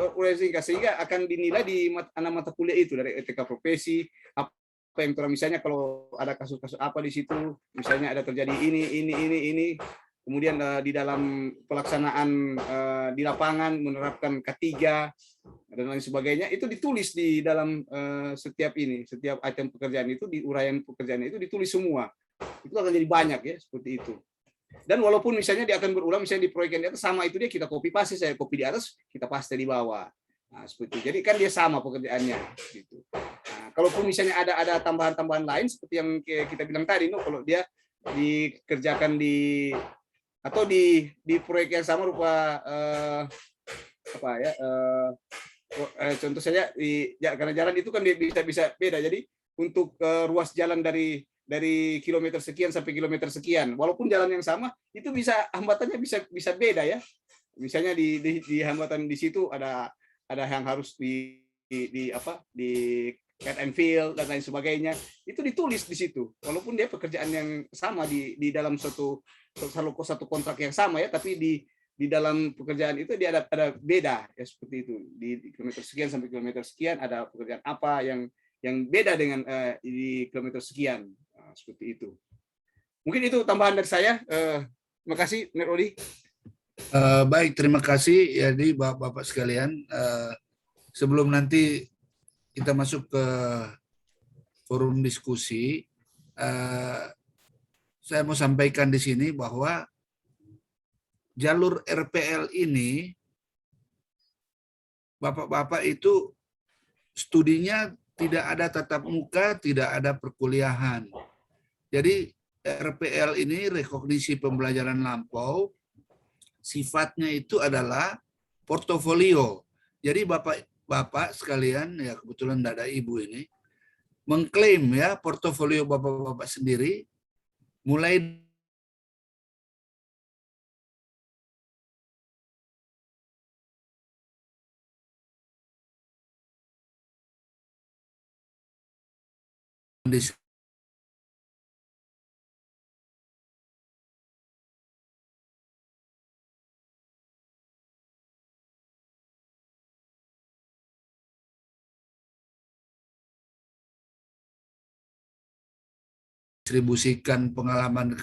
sehingga akan dinilai di mata kuliah itu dari etika profesi, apa yang terus misalnya kalau ada kasus-kasus apa di situ, misalnya ada terjadi ini, kemudian di dalam pelaksanaan di lapangan menerapkan K3 dan lain sebagainya, itu ditulis di dalam setiap item pekerjaan itu, di uraian pekerjaan itu ditulis semua. Itu akan jadi banyak ya, seperti itu. Dan walaupun misalnya dia akan berulang, misalnya di proyek yang di atas sama itu dia kita copy paste, saya copy di atas, kita paste di bawah. Nah, seperti itu. Jadi kan dia sama pekerjaannya gitu. Nah, kalaupun misalnya ada tambahan-tambahan lain seperti yang kita bilang tadi, kalau dia dikerjakan di proyek yang sama rupa contoh saja karena jalan itu kan bisa beda. Jadi untuk ruas jalan dari kilometer sekian sampai kilometer sekian, walaupun jalan yang sama, itu bisa hambatannya bisa beda ya. Misalnya di hambatan di situ ada yang harus di cut and fill dan lain sebagainya, itu ditulis di situ. Walaupun dia pekerjaan yang sama di dalam satu kontrak yang sama ya, tapi di dalam pekerjaan itu dia ada beda ya, seperti itu. Di kilometer sekian sampai kilometer sekian ada pekerjaan apa yang beda dengan di kilometer sekian. Seperti itu. Mungkin itu tambahan dari saya. Terima kasih, Nek Rodi. Baik, terima kasih. Jadi Bapak-Bapak sekalian, sebelum nanti kita masuk ke forum diskusi, saya mau sampaikan di sini bahwa jalur RPL ini, Bapak-Bapak itu studinya tidak ada tatap muka, tidak ada perkuliahan. Jadi RPL ini, rekognisi pembelajaran lampau, sifatnya itu adalah portofolio. Jadi Bapak-Bapak sekalian, ya kebetulan tidak ada Ibu ini, mengklaim ya portofolio Bapak-Bapak sendiri, mulai distribusikan pengalaman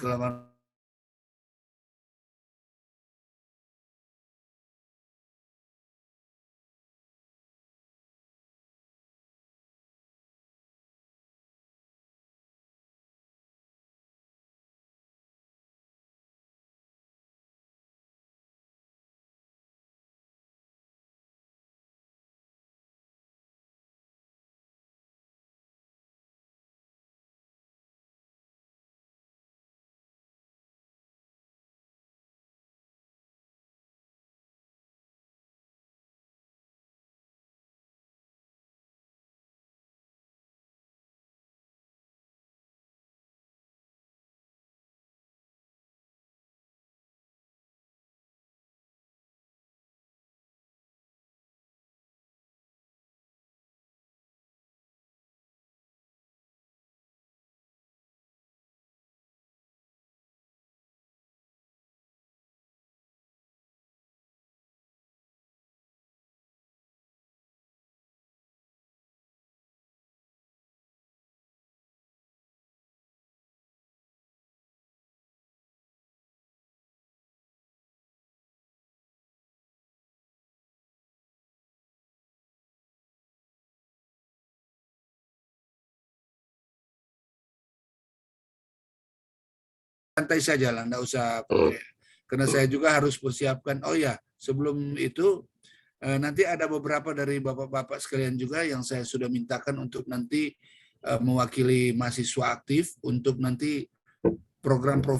santai saja lah, enggak usah pakai. Karena saya juga harus persiapkan. Oh ya, sebelum itu nanti ada beberapa dari Bapak-Bapak sekalian juga yang saya sudah mintakan untuk nanti mewakili mahasiswa aktif untuk nanti program profesi